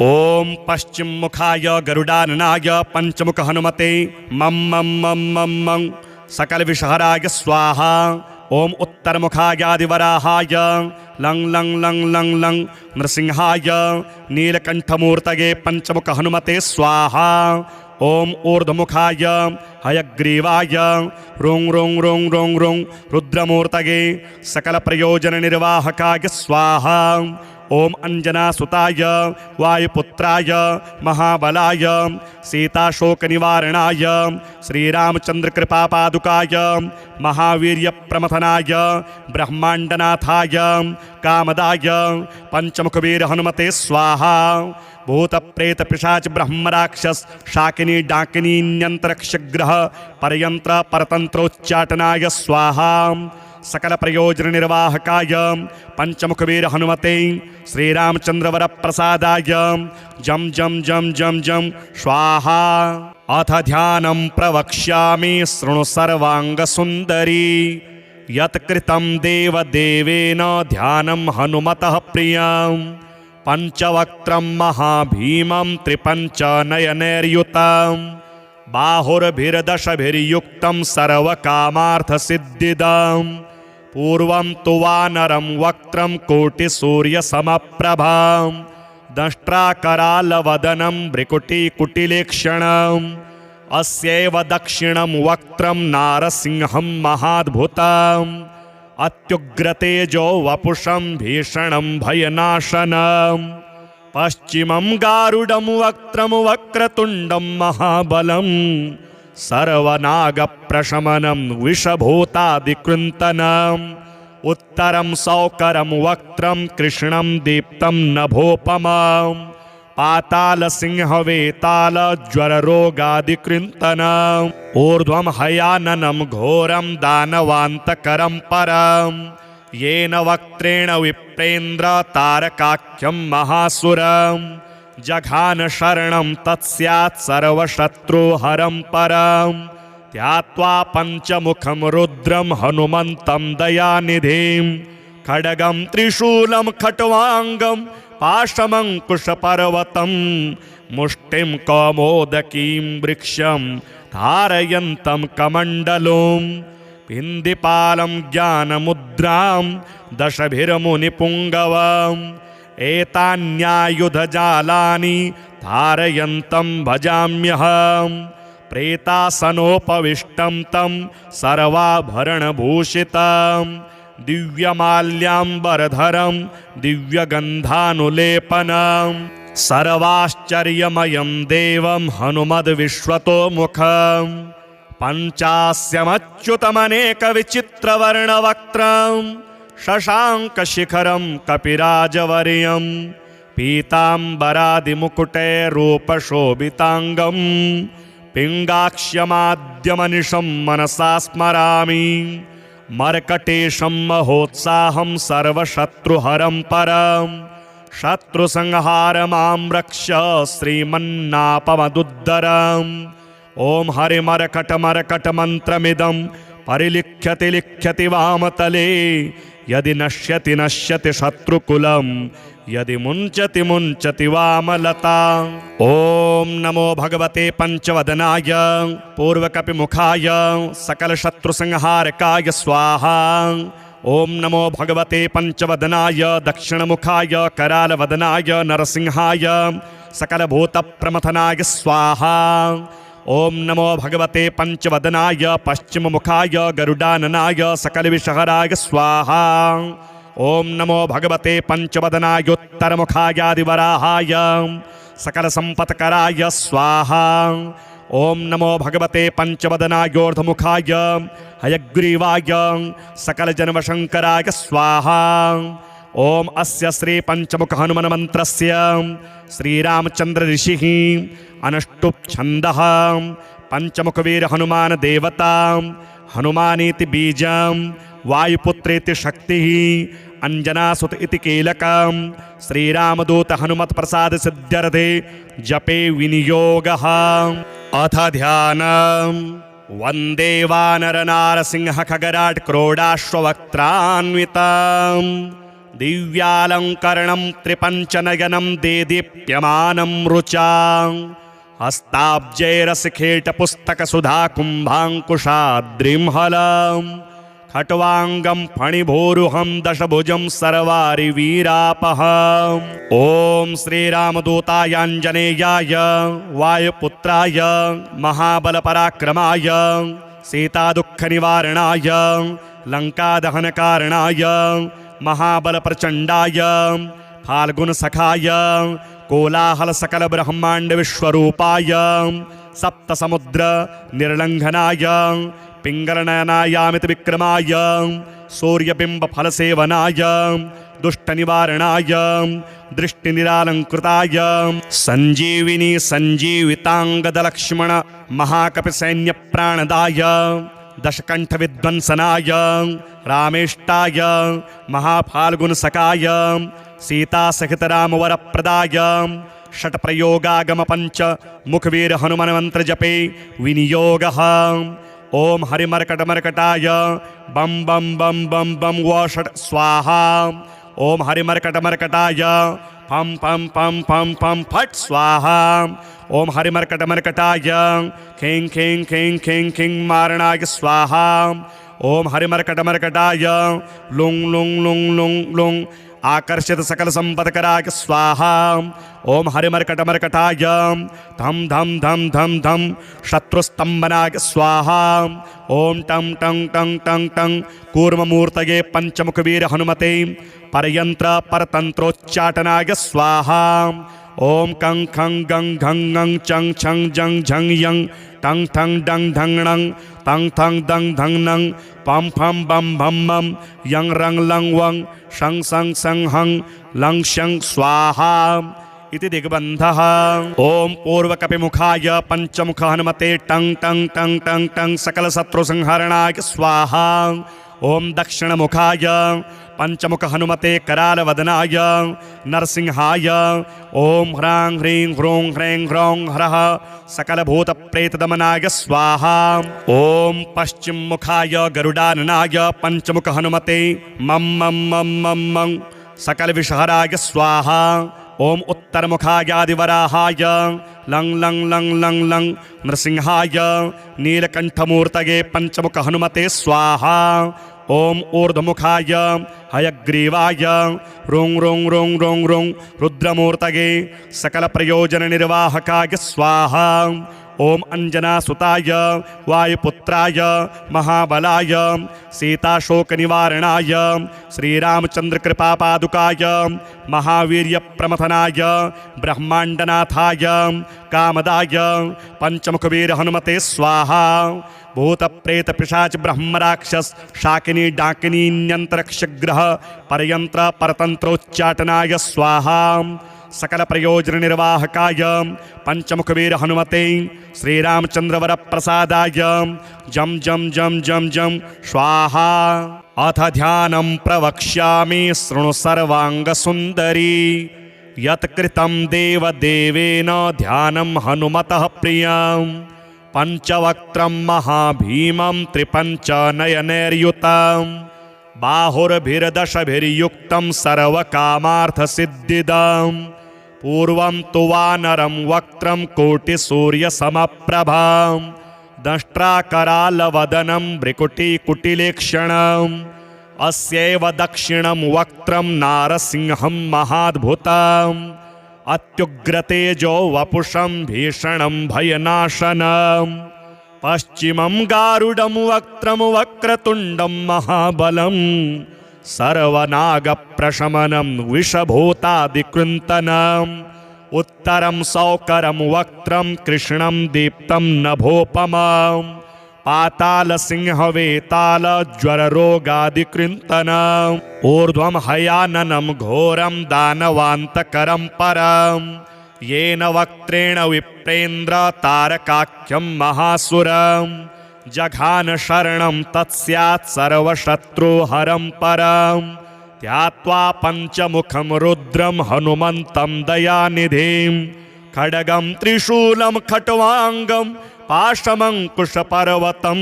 ओम पश्चिम मुखाय गरुडाननाय पंचमुख हनुमते मं मं मं मं मं सकलविषहराय स्वाहा। ओम उत्तरमुखायादिवराहाय लं लं लं लं लं नृसिंहाय नीलकंठमूर्तये पंचमुख हनुमते स्वाहा। ओम ऊर्ध्वमुखाय हयग्रीवाय रुं रुं रुं रुं रुं रुद्रमूर्तये सकलप्रयोजननिर्वाहकाय स्वाहा। ओम अंजनासुताय वायुपुत्राय महाबलाय सीताशोकनिवारणाय श्रीरामचंद्रकृपापादुकाय महावीर्यप्रमथनाय ब्रह्माण्डनाथाय कामदाय पंचमुखवीर हनुमते स्वाहा। भूतप्रेत पिशाच ब्रह्मराक्षस शाकिनी डाकिनी न्यंत्रक्षग्रह परयंत्र परतंत्रोच्चाटनाय स्वाहा। सकल प्रयोजन निर्वाहकाय पंचमुखवीर हनुमते श्रीरामचंद्रवर प्रसादाय जम जम जम जम जम स्वाहा। अथ ध्यानं प्रवक्ष्यामि शृणु सर्वांग सुंदरी यत्कृतं देवदेवेन ध्यानं हनुमतः प्रियं पंचवक्त्रं महाभीमं त्रिपंचनयनैर्युतं बाहुर्भिर्दशभिर्युक्तं सर्वकामार्थसिद्धिदं पूर्वं तु वानरं वक्त्रं कोटिसूर्यसमप्रभां दंष्ट्राकरालवदनं भ्रिकुटिकुटिलेक्षणम् अस्यैव दक्षिणं वक्त्रं नारसिंहं महाद्भुतम् अत्युग्रतेजो वपुषं भीषणं भयनाशनम् पश्चिमं गारुडं वक्त्रं वक्रतुण्डं महाबलं सर्वनागप्रशमनं विषभूतादिकृन्तनम् उत्तरं सौकरं वक्त्रं कृष्णं दीप्तं नभोपमम् पातालसिंहवेताल ज्वररोगादिकृन्तनम् ऊर्ध्वं हयाननं घोरं दानवान्तकरं परम् येन वक्त्रेण विप्रेन्द्र तारकाख्यं महासुरम् जघान शरणं तत्स्यात् सर्वशत्रुहरं परम् ध्यात्वा पञ्चमुखं रुद्रं हनुमन्तं दयानिधिं खड्गं त्रिशूलं खट्वाङ्गं पाशमङ्कुशपर्वतं मुष्टिं कौमोदकीं वृक्षं धारयन्तं कमण्डलुं पिन्दिपालं ज्ञानमुद्रां दशभिर्मुनिपुङ्गवम् एतान्यायुधजालानि धारयन्तं भजाम्यहम् प्रेतासनोपविष्टं तं सर्वाभरणभूषितं दिव्यमाल्याम्बरधरं दिव्यगन्धानुलेपनं सर्वाश्चर्यमयं देवं हनुमद्विश्वतोमुखं पञ्चास्यमच्युतमनेकविचित्रवर्णवक्त्रं शशाङ्कशिखरं कपिराजवर्यं पीताम्बरादिमुकुटैरूपशोभिताङ्गं पिङ्गाक्ष्यमाद्यमनिशं मनसा स्मरामि मर्कटेशं महोत्साहं सर्वशत्रुहरं परं शत्रुसंहारमां रक्ष श्रीमन्नापमदुद्धरम् ॐ हरिमर्कटमर्कटमन्त्रमिदं परिलिख्यति लिख्यति वामतले यदि नश्यति नश्यति शत्रुकुलं यदि मुञ्चति मुञ्चति वामलता। ॐ नमो भगवते पंचवदनाय पूर्वकपिमुखाय सकलशत्रुसंहारकाय स्वाहा। ॐ नमो भगवते पंचवदनाय दक्षिणमुखाय करालवदनाय नरसिंहाय सकलभूतप्रमथनाय स्वाहा। ॐ नमो भगवते पंचवदनाय पश्चिममुखाय गरुडाननाय सकलविषहराय स्वाहा। ॐ नमो भगवते पंचवदनाय उत्तरमुखायादिवराहाय सकलसम्पत्कराय स्वाहा। ॐ नमो भगवते पंचवदनायोर्ध्वमुखाय हयग्रीवाय सकलजन्मशङ्कराय स्वाहा। ॐ अस्य श्री पंचमुख हनुमन् मंत्रस्य श्रीरामचंद्र ऋषिः अनुष्टुप् छन्दः पंचमुखवीर हनुमान देवता हनुमानीति बीजं वायुपुत्रेति शक्तिः अंजनासुत इति कीलकं श्रीरामदूत हनुमत् प्रसाद सिद्ध्यर्थे जपे विनियोगः। अथ ध्यानम् वन्दे वानरनारसिंह खगराट् क्रोडाश्ववक्त्रान्वितम् दिव्यालङ्करणं त्रिपञ्चनयनं देदीप्यमानं रुचां हस्ताब्जैरसिखेटपुस्तकसुधाकुम्भाङ्कुशाद्रिं खट्वाङ्गं फणिभोरुहं दशभुजं सर्वारिवीरापहम्। ॐ श्रीरामदूतायाञ्जनेयाय वायुपुत्राय महाबलपराक्रमाय सीतादुःखनिवारणाय लङ्कादहनकारणाय महाबलप्रचण्डाय फाल्गुनसखाय कोलाहलसकलब्रह्माण्डविश्वरूपाय सप्तसमुद्रनिर्लङ्घनाय पिङ्गलनयनायामितविक्रमाय सूर्यबिम्बफलसेवनाय दुष्टनिवारणाय दृष्टिनिरालङ्कृताय सञ्जीविनी सञ्जीविताङ्गदलक्ष्मण महाकपिसैन्यप्राणदाय दशकण्ठविध्वंसनाय रामेष्टाय महाफाल्गुनसखाय सीतासहितरामवरप्रदाय षट्प्रयोगागमपञ्च मुखवीर हनुमन्मन्त्रजपे विनियोगः। ॐ हरिमर्कटमर्कटाय बं बं बं बं बं व षट् स्वाहा। ॐ हरिमर्कटमर्कटाय फम फम फम फम फम फट स्वाहा। ओम हरिमर्कटमर्कटाय खें खें खें खें खें मारणाय स्वाहा। ओम हरिमर्कटमर्कटाय लुंग लुंग लुंग लुंग लुंग आकर्षित सकल संपत्कराय स्वाहा। ओम हरिमर्कटमर्कटाय धम धम धम धम धम शत्रुस्तंभनाय स्वाहा। ओम टं टं टं टं टं कूर्ममूर्तये पंचमुखवीर हनुमते परयंत्र परतंत्रोच्चाटनाय स्वाहा। ओम कं खं गं घं गं चं छं जं झं यं टं ठं डं ढं णं तं थं दं धं नं पं फं बं भं मं यं रं लं वं शं सं सं हं लं शं स्वाहा इति दिग्बन्धः। ओम पूर्वकपिमुखाय पंचमुख हनुमते टं टं टं टं टं सकलशत्रुसंहरणाय स्वाहा। ओम दक्षिणमुखाय पंचमुख हनुमते करालवदनाय नरसिंहाय ओम ह्रां ह्रीं ह्रूं ह्रैं ह्रौं हरः सकलभूतप्रेतदमनाय स्वाहा। ओम पश्चिम मुखाय गरुडाननाय पंचमुख हनुमते मं मं मं मं मं सकल विषहराय स्वाहा। ओम उत्तर मुखायादिवराहाय लं लं लं लं लं नृसिंहाय नीलकंठमूर्तये पंचमुख हनुमते स्वाहा। ओम ऊर्ध्वमुखाय हयग्रीवाय रुं रुं रुं रुं रुं रुद्रमूर्तये सकल प्रयोजन निर्वाहकाय स्वाहा। ओम अंजनासुताय वायुपुत्राय महाबलाय सीताशोकनिवारणाय श्रीरामचंद्रकृपापादुकाय महावीर्यप्रमथनाय ब्रह्मांडनाथाय कामदाय पंचमुखवीर हनुमते स्वाहा। भूत प्रेत पिशाच ब्रह्म राक्षस शाकिनी डाकिनी न्यंत्रक्षग्रह परयंत्र परतंत्रोच्चाटनाय स्वाहा। सकल प्रयोजन निर्वाहकाय पंचमुखवीर हनुमते श्रीरामचंद्रवर प्रसादाय जम जम जम जम जम स्वाहा। अथ ध्यानं प्रवक्ष्यामि शृणु सर्वांग सुंदरी यत्कृतं देवदेवेन ध्यानं हनुमतः प्रियं पंचवक्त्रं महाभीमं त्रिपंचनयनैर्युतं बाहुर्भिर्दशभिर्युक्तं सर्वकामार्थसिद्धिदं पूर्वं तु वानरं वक्त्रं कोटिसूर्यसमप्रभां दंष्ट्राकरालवदनं भ्रिकुटिकुटिलेक्षणम् अस्यैव दक्षिणं वक्त्रं नारसिंहं महाद्भुतम् अत्युग्रतेजो वपुषं भीषणं भयनाशनम् पश्चिमं गारुडं वक्त्रं वक्रतुण्डं महाबलं सर्वनागप्रशमनं विषभूतादिकृन्तनम् उत्तरं सौकरं वक्त्रं कृष्णं दीप्तं नभोपमम् पातालसिंहवेताल ज्वररोगादिकृन्तनम् ऊर्ध्वं हयाननं घोरं दानवान्तकरं परम् येन वक्त्रेण विप्रेन्द्र तारकाख्यं महासुरम् जघान शरणं तत्स्यात् सर्वशत्रुहरं परम् ध्यात्वा पंचमुखं रुद्रं हनुमन्तं दयानिधिं खड्गं त्रिशूलं खट्वाङ्गं पाशमङ्कुशपर्वतं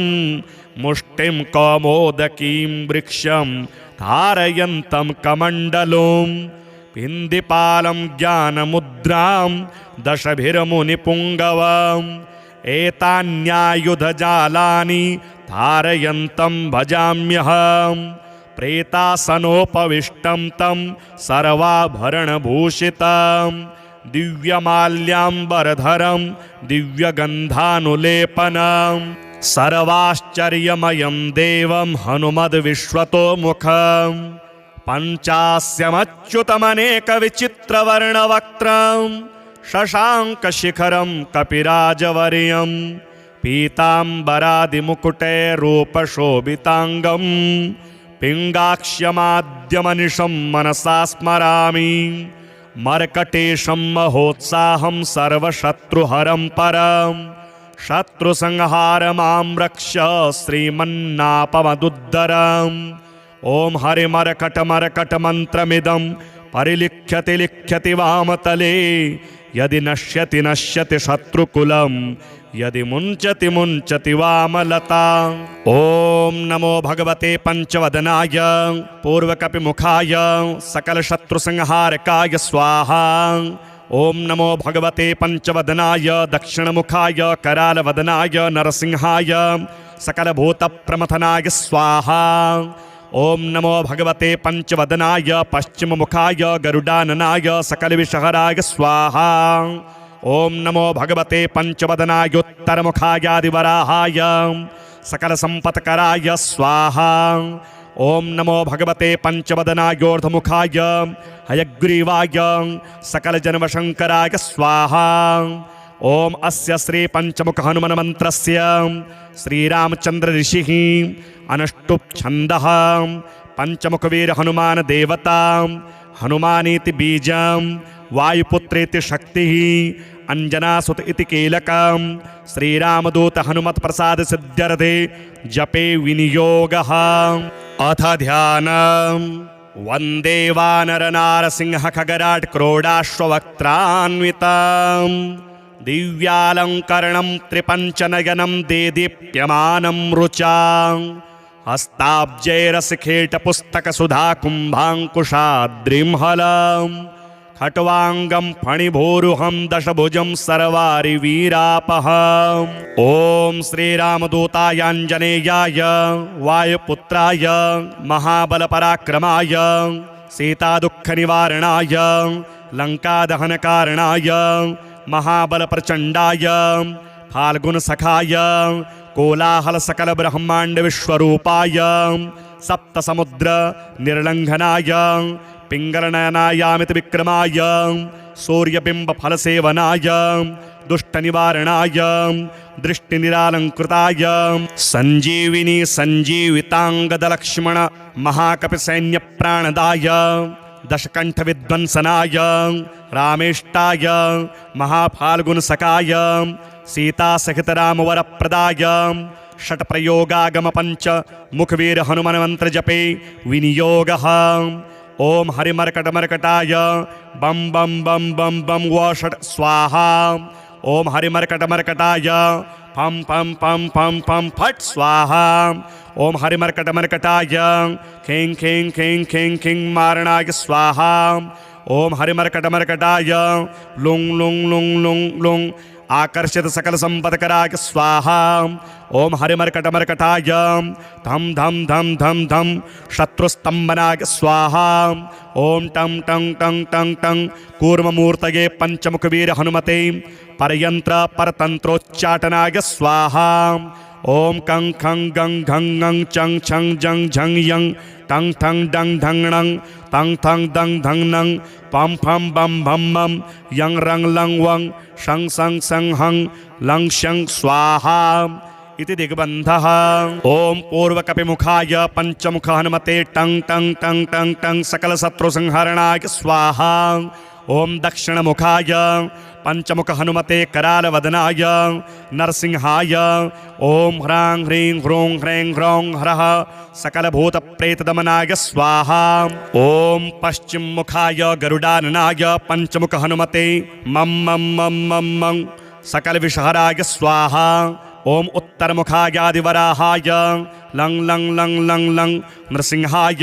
मुष्टिं कौमोदकीं वृक्षं धारयन्तं कमण्डलुं पिन्दिपालं ज्ञानमुद्रां दशभिर्मुनिपुङ्गवम् एतान्यायुधजालानि धारयन्तं भजाम्यहम् प्रेतासनोपविष्टं तं सर्वाभरणभूषितं दिव्यमाल्याम्बरधरं दिव्यगन्धानुलेपनं सर्वाश्चर्यमयं देवं हनुमद्विश्वतोमुखं पञ्चास्यमच्युतमनेकविचित्रवर्णवक्त्रं शशाङ्कशिखरं कपिराजवर्यं पीताम्बरादिमुकुटैरूपशोभिताङ्गं पिङ्गाक्ष्यमाद्यमनिशं मनसा स्मरामि मर्कटेशं महोत्साहं सर्वशत्रुहरं परं शत्रुसंहारमां रक्ष श्रीमन्नापमदुद्धरम् ॐ हरिमर्कटमर्कटमन्त्रमिदं परिलिख्यति लिख्यति वामतले यदि नश्यति नश्यति शत्रुकुलं यदि मुञ्चति मुञ्चति वामलता। ॐ नमो भगवते पंचवदनाय पूर्वकपिमुखाय सकलशत्रुसंहारकाय स्वाहा। ॐ नमो भगवते पंचवदनाय दक्षिणमुखाय करालवदनाय नरसिंहाय सकलभूतप्रमथनाय स्वाहा। ॐ नमो भगवते पंचवदनाय पश्चिममुखाय गरुडाननाय सकलविषहराय स्वाहा। ॐ नमो भगवते पंचवदनाय उत्तरमुखायादिवराहाय सकलसम्पत्कराय स्वाहा। ॐ नमो भगवते पंचवदनायोर्ध्वमुखाय हयग्रीवाय सकलजन्मशङ्कराय स्वाहा। ॐ अस्य श्री पंचमुख हनुमन् मंत्रस्य श्रीरामचंद्र ऋषिः अनुष्टुप् छन्दः पंचमुखवीर हनुमान देवता हनुमानीति बीजं वायुपुत्रेति शक्तिः अंजनासुत इति कीलकं श्रीरामदूत हनुमत् प्रसाद सिद्ध्यर्थे जपे विनियोगः। अथ ध्यानम्। वन्दे वानरनारसिंह खगराट् क्रोडाश्ववक्त्रान्वितं दिव्यालङ्करणं त्रिपञ्चनयनं देदीप्यमानं रुचां हस्ताब्जैरसिखेटपुस्तकसुधाकुम्भाङ्कुशाद्रिंहलं खट्वाङ्गं फणिभूरुहं दशभुजं सर्वारिवीरापहम्। ॐ श्रीरामदूतायाञ्जनेयाय वायुपुत्राय महाबलपराक्रमाय सीतादुःखनिवारणाय लङ्कादहनकारणाय महाबलप्रचण्डाय फाल्गुनसखाय कोलाहलसकलब्रह्माण्डविश्वरूपाय सप्तसमुद्रनिर्लङ्घनाय पिङ्गलनयनायामित विक्रमाय सूर्यबिम्बफलसेवनाय दुष्टनिवारणाय दृष्टिनिरालङ्कृताय सञ्जीविनी सञ्जीविताङ्गदलक्ष्मण महाकपिसैन्यप्राणदाय दशकण्ठविध्वंसनाय रामेष्टाय महाफाल्गुनसखाय सीतासहितरामवरप्रदाय षट्प्रयोगागमपञ्च मुखवीर हनुमन्मन्त्रजपे विनियोगः। ॐ हरिमर्कटमर्कटाय बम बम बम बम बम व षट् स्वाहा। ॐ हरिमर्कटमर्कटाय फं फं फं फं फं फट् स्वाहा। ॐ हरिमर्कटमर्कटाय खें खें खें खें खें मारणाय स्वाहा। ॐ हरिमर्कटमर्कटाय लुं लुं लुं लुं लुं आकर्षित सकल संपत्कराय स्वाहा। ओम हरिमर्कटमर्कटाय धम धम धम धम धम शत्रुस्तंभनाय स्वाहा। ओम टं टं टं टं टं कूर्ममूर्तये पंचमुखवीर हनुमते परयंत्र परतंत्रोच्चाटनाय स्वाहा। ओम कं खं गं घं गं चं छं जं झं यं टं ठं डं ढं णं तं थं दं धं नं पं फं बं भं मं यं रं लं वं शं सं सं हं लं शं स्वाहा इति दिग्बन्धः। ओम पूर्वकपिमुखाय पंचमुख हनुमते टं टं टं टं टं सकलशत्रुसंहरणाय स्वाहा। ओम दक्षिणमुखाय पंचमुख हनुमते करालवदनाय नरसिंहाय ओम ह्रां ह्रीं ह्रूं ह्रैं ह्रौं हरः सकलभूतप्रेतदमनाय स्वाहा। ओम पश्चिम मुखाय गरुडाननाय पंचमुख हनुमते मं मं मं मं मं सकलविषहराय स्वाहा। ओम उत्तरमुखायादिवराहाय लं लं लं लं लं नृसिंहाय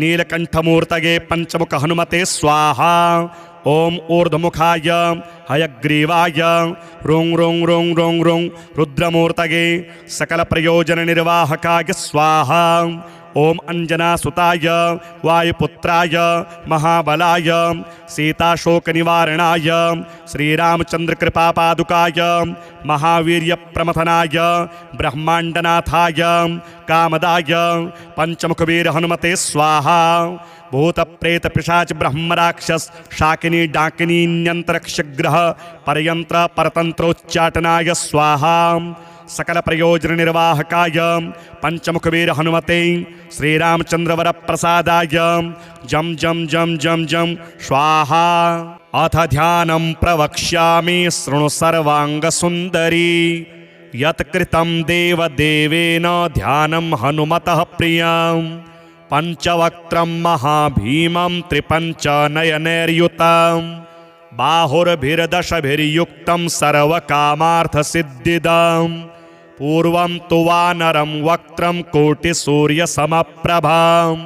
नीलकंठमूर्तये पंचमुख हनुमते स्वाहा। ओम ऊर्ध्वमुखाय हयग्रीवाय रुं रुं रुं रुं रुं रुद्रमूर्तये सकलप्रयोजननिर्वाहकाय स्वाहा। ओम अंजनासुताय वायुपुत्राय महाबलाय सीताशोकनिवारणाय श्रीरामचंद्रकृपापादुकाय महावीर्यप्रमथनाय ब्रह्माण्डनाथाय कामदाय पंचमुखवीर हनुमते स्वाहा। भूतप्रेत पिशाच ब्रह्मराक्षस शाकिनी डाकिनी न्यंत्रक्षग्रह परयंत्र परतंत्रोच्चाटनाय स्वाहा। सकल प्रयोजन निर्वाहकाय पंचमुखवीर हनुमते श्रीरामचंद्रवर प्रसादाय जम जम जम जम जम स्वाहा। अथ ध्यानं प्रवक्ष्यामि शृणु सर्वांग सुंदरी यत्कृतं देवदेवेन ध्यानं हनुमतः प्रियं पंचवक्त्रं महाभीमं त्रिपञ्चनयनैर्युतं बाहुर्भिर्दशभिर्युक्तं सर्वकामार्थसिद्धिदम् पूर्वं तु वानरं वक्त्रं कोटिसूर्यसमप्रभां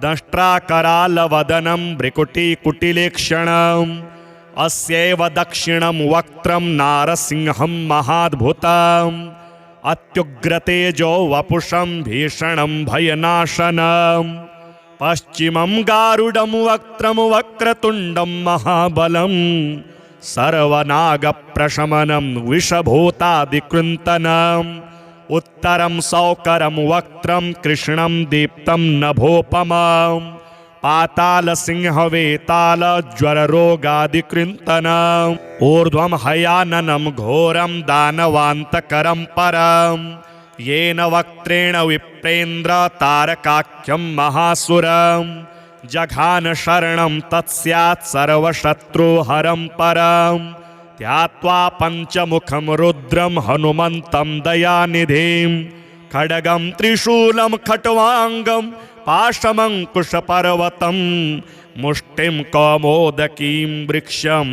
दंष्ट्राकरालवदनं भ्रिकुटिकुटिलेक्षणम् अस्यैव दक्षिणं वक्त्रं नारसिंहं महाद्भुतम् अत्युग्रतेजो वपुषं भीषणं भयनाशनम् पश्चिमं गारुडं वक्त्रं वक्रतुण्डं महाबलं सर्वनागप्रशमनं विषभूतादिकृन्तनम् उत्तरं सौकरं वक्त्रं कृष्णं दीप्तं नभोपमम् पातालसिंहवेतालज्वररोगादिकृन्तनम् ऊर्ध्वं हयाननं घोरं दानवान्तकरं परम् येन वक्त्रेण विप्रेन्द्र तारकाख्यं महासुरम् जघान शरणं तत्स्यात् सर्वशत्रुहरं परम् त्यात्वा पञ्चमुखं रुद्रं हनुमन्तं दयानिधिं खड्गं त्रिशूलं खट्वाङ्गं पाशमङ्कुशपर्वतं मुष्टिं कौमोदकीं वृक्षं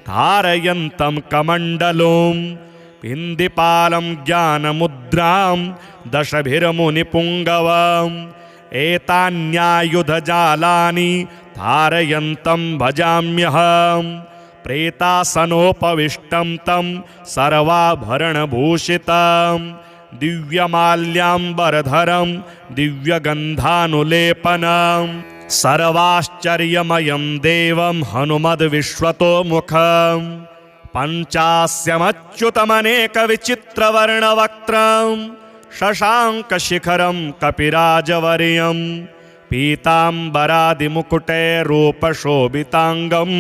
धारयन्तं कमण्डलुं पिन्दिपालं ज्ञानमुद्रां दशभिर्मुनिपुङ्गवम् एतान्यायुधजालानि धारयन्तं भजाम्यहम् प्रेतासनोपविष्टं तं सर्वाभरणभूषितं दिव्यमाल्याम्बरधरं दिव्यगन्धानुलेपनं सर्वाश्चर्यमयं देवं हनुमद्विश्वतोमुखं पञ्चास्यमच्युतमनेकविचित्रवर्णवक्त्रं शशाङ्कशिखरं कपिराजवर्यं पीताम्बरादिमुकुटैरूपशोभिताङ्गं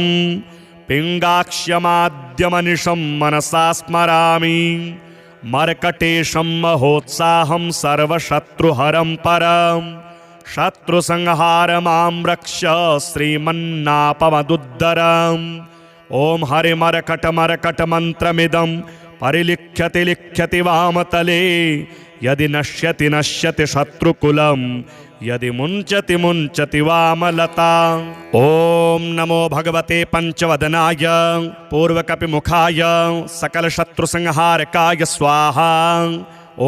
पिङ्गाक्ष्यमाद्यमनिशं मनसा स्मरामि मर्कटेशं महोत्साहं सर्वशत्रुहरं परं शत्रुसंहारमां रक्ष श्रीमन्नापमदुद्धरम् ॐ हरिमर्कटमर्कटमन्त्रमिदं परिलिख्यति लिख्यति वामतले यदि नश्यति नश्यति शत्रुकुलं यदि मुञ्चति मुञ्चति वामलता। ॐ नमो भगवते पंचवदनाय पूर्वकपिमुखाय सकलशत्रुसंहारकाय स्वाहा।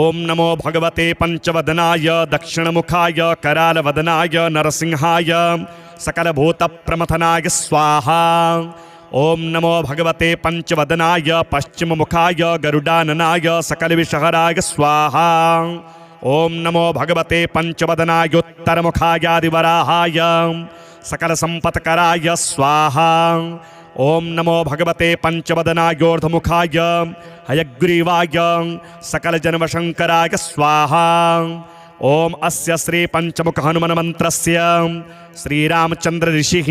ॐ नमो भगवते पंचवदनाय दक्षिणमुखाय करालवदनाय नरसिंहाय सकलभूतप्रमथनाय स्वाहा। ॐ नमो भगवते पंचवदनाय पश्चिममुखाय गरुडाननाय सकलविषहराय स्वाहा। ॐ नमो भगवते पंचवदनाय उत्तरमुखायादिवराहाय सकलसम्पत्कराय स्वाहा। ॐ नमो भगवते पंचवदनायोर्ध्वमुखाय हयग्रीवाय सकलजन्मशङ्कराय स्वाहा। ॐ अस्य श्री पंचमुख हनुमन् मंत्रस्य श्रीरामचंद्र ऋषिः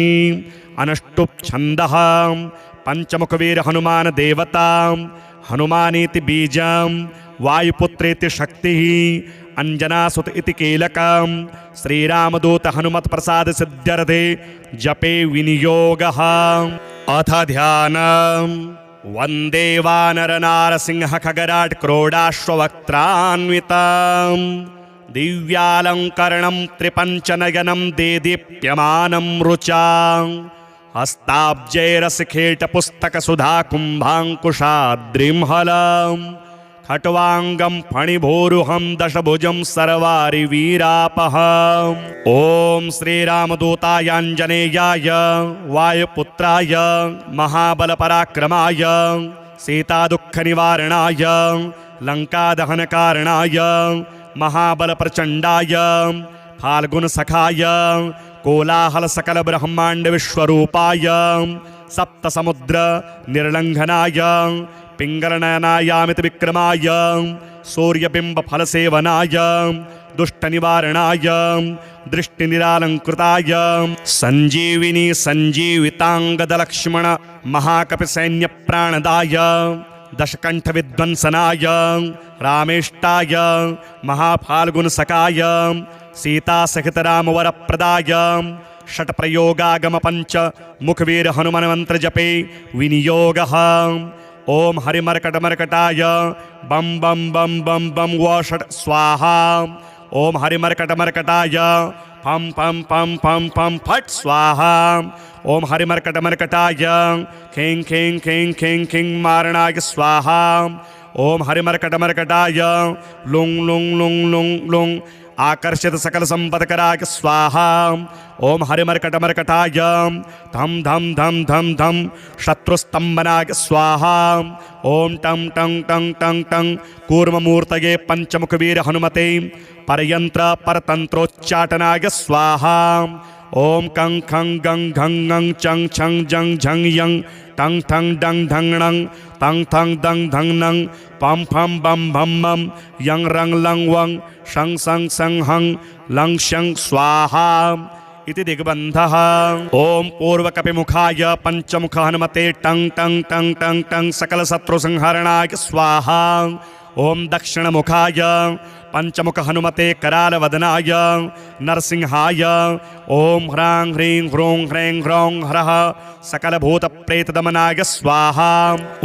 अनुष्टुप् छन्दः पंचमुखवीर हनुमान देवता हनुमानीति बीजं वायुपुत्रेति शक्तिः अंजनासुत इति कीलकं श्रीरामदूत हनुमत् प्रसाद सिद्ध्यर्थे जपे विनियोगः। अथ ध्यानम् वन्दे वानर नारसिंह खगराट् क्रोडाश्ववक्त्रान्वितम् दिव्यालङ्करणं त्रिपञ्चनयनं देदीप्यमानं रुचां हस्ताब्जैरसिखेटपुस्तकसुधाकुम्भाङ्कुशाद्रिंहलं खट्वाङ्गं फणिभोरुहं दशभुजं सर्वारिवीरापहम्। ॐ श्रीरामदूतायाञ्जनेयाय वायुपुत्राय महाबलपराक्रमाय सीतादुःखनिवारणाय लङ्कादहनकारणाय महाबलप्रचण्डाय फाल्गुनसखाय कोलाहलसकलब्रह्माण्डविश्वरूपाय सप्तसमुद्रनिर्लङ्घनाय पिङ्गलनयनायामित विक्रमाय सूर्यबिम्बफलसेवनाय दुष्टनिवारणाय दृष्टिनिरालङ्कृताय सञ्जीविनी सञ्जीविताङ्गदलक्ष्मण महाकपिसैन्यप्राणदाय दशकण्ठविध्वंसनाय रामेष्टाय महाफाल्गुनसखाय सीतासहितरामवरप्रदाय षट्प्रयोगागमपञ्च मुखवीर हनुमन्मन्त्रजपे विनियोगः। ॐ हरिमर्कटमर्कटाय बं बं बं बं बं व षट् स्वाहा। ॐ हरिमर्कटमर्कटाय फम फम फम फम फम फट स्वाहा। ओम हरिमर्कटमर्कटाय खें खें खें खें खें मारणाय स्वाहा। ओम हरिमर्कटमर्कटाय लुंग लुंग लुंग लुंग लुंग आकर्षित सकल संपत्कराय स्वाहा। ओम हरिमर्कटमर्कटाय धम धम धम धम धम शत्रुस्तंभनाय स्वाहा। ओम टं टं टं टं टं कूर्ममूर्तये पंचमुखवीर हनुमते परयंत्र परतंत्रोच्चाटनाय स्वाहा। ओम कं खं गं घं गं चं छं जं झं यं टं ठं डं ढं णं तं थं दं धं नं पं फं बं भं मं यं रं लं वं शं सं सं हं लं शं स्वाहा इति दिग्बन्धः। ओम पूर्वकपिमुखाय पंचमुख हनुमते टं टं टं टं टं सकलशत्रुसंहरणाय स्वाहा। ओम दक्षिणमुखाय पंचमुख हनुमते करालवदनाय नरसिंहाय ओम ह्रां ह्रीं ह्रूं ह्रैं ह्रौं हरः सकलभूतप्रेतदमनाय स्वाहा।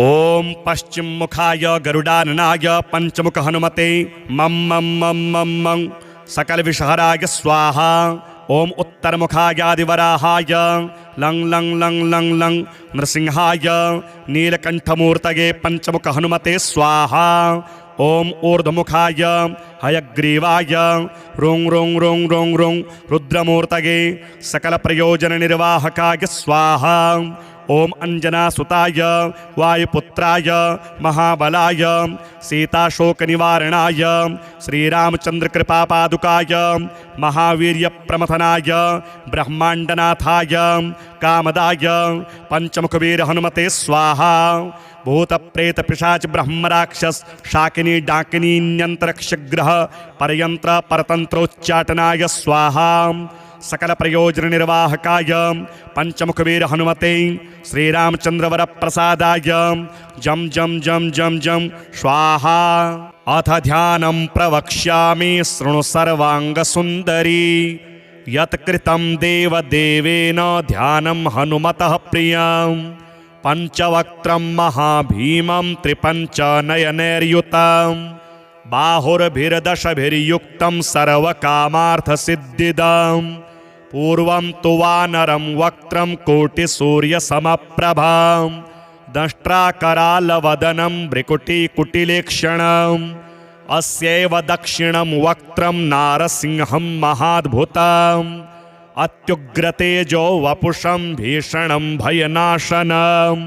ओम पश्चिममुखाय गरुडाननाय पंचमुख हनुमते मं मं मं मं मं सकलविषहराय स्वाहा। ओम उत्तरमुखायादिवराहाय लं लं लं लं लं नृसिंहाय नीलकंठमूर्तये पंचमुख हनुमते स्वाहा। ओम ऊर्ध्वमुखाय हयग्रीवाय रुं रुं रुं रुं रुं रुद्रमूर्तये सकलप्रयोजननिर्वाहकाय स्वाहा। ओम अंजनासुताय वायुपुत्राय महाबलाय सीताशोकनिवारणाय श्रीरामचंद्रकृपापादुकाय महावीर्यप्रमथनाय ब्रह्मांडनाथाय कामदाय पंचमुखवीर हनुमते स्वाहा। भूतप्रेत पिशाच ब्रह्मराक्षस शाकिनी डाकिनी न्यंत्रक्षग्रह परयंत्र परतंत्रोच्चाटनाय स्वाहा। सकल प्रयोजन निर्वाहकाय पंचमुखवीर हनुमते श्रीरामचंद्रवर प्रसादाय जम जम जम जम जम स्वाहा। अथ ध्यानं प्रवक्ष्यामि शृणु सर्वांग सुंदरी यत्कृतं देवदेवेन ध्यानं हनुमतः प्रियं पंचवक्त्रं महाभीमं त्रिपंचनयनैर्युतं बाहुर्भिर्दशभिर्युक्तं सर्वकामार्थसिद्धिदम् पूर्वं तु वानरं वक्त्रं कोटिसूर्यसमप्रभां दंष्ट्राकरालवदनं भ्रिकुटिकुटिलेक्षणम् अस्यैव दक्षिणं वक्त्रं नारसिंहं महाद्भुतम् अत्युग्रतेजो वपुषं भीषणं भयनाशनम्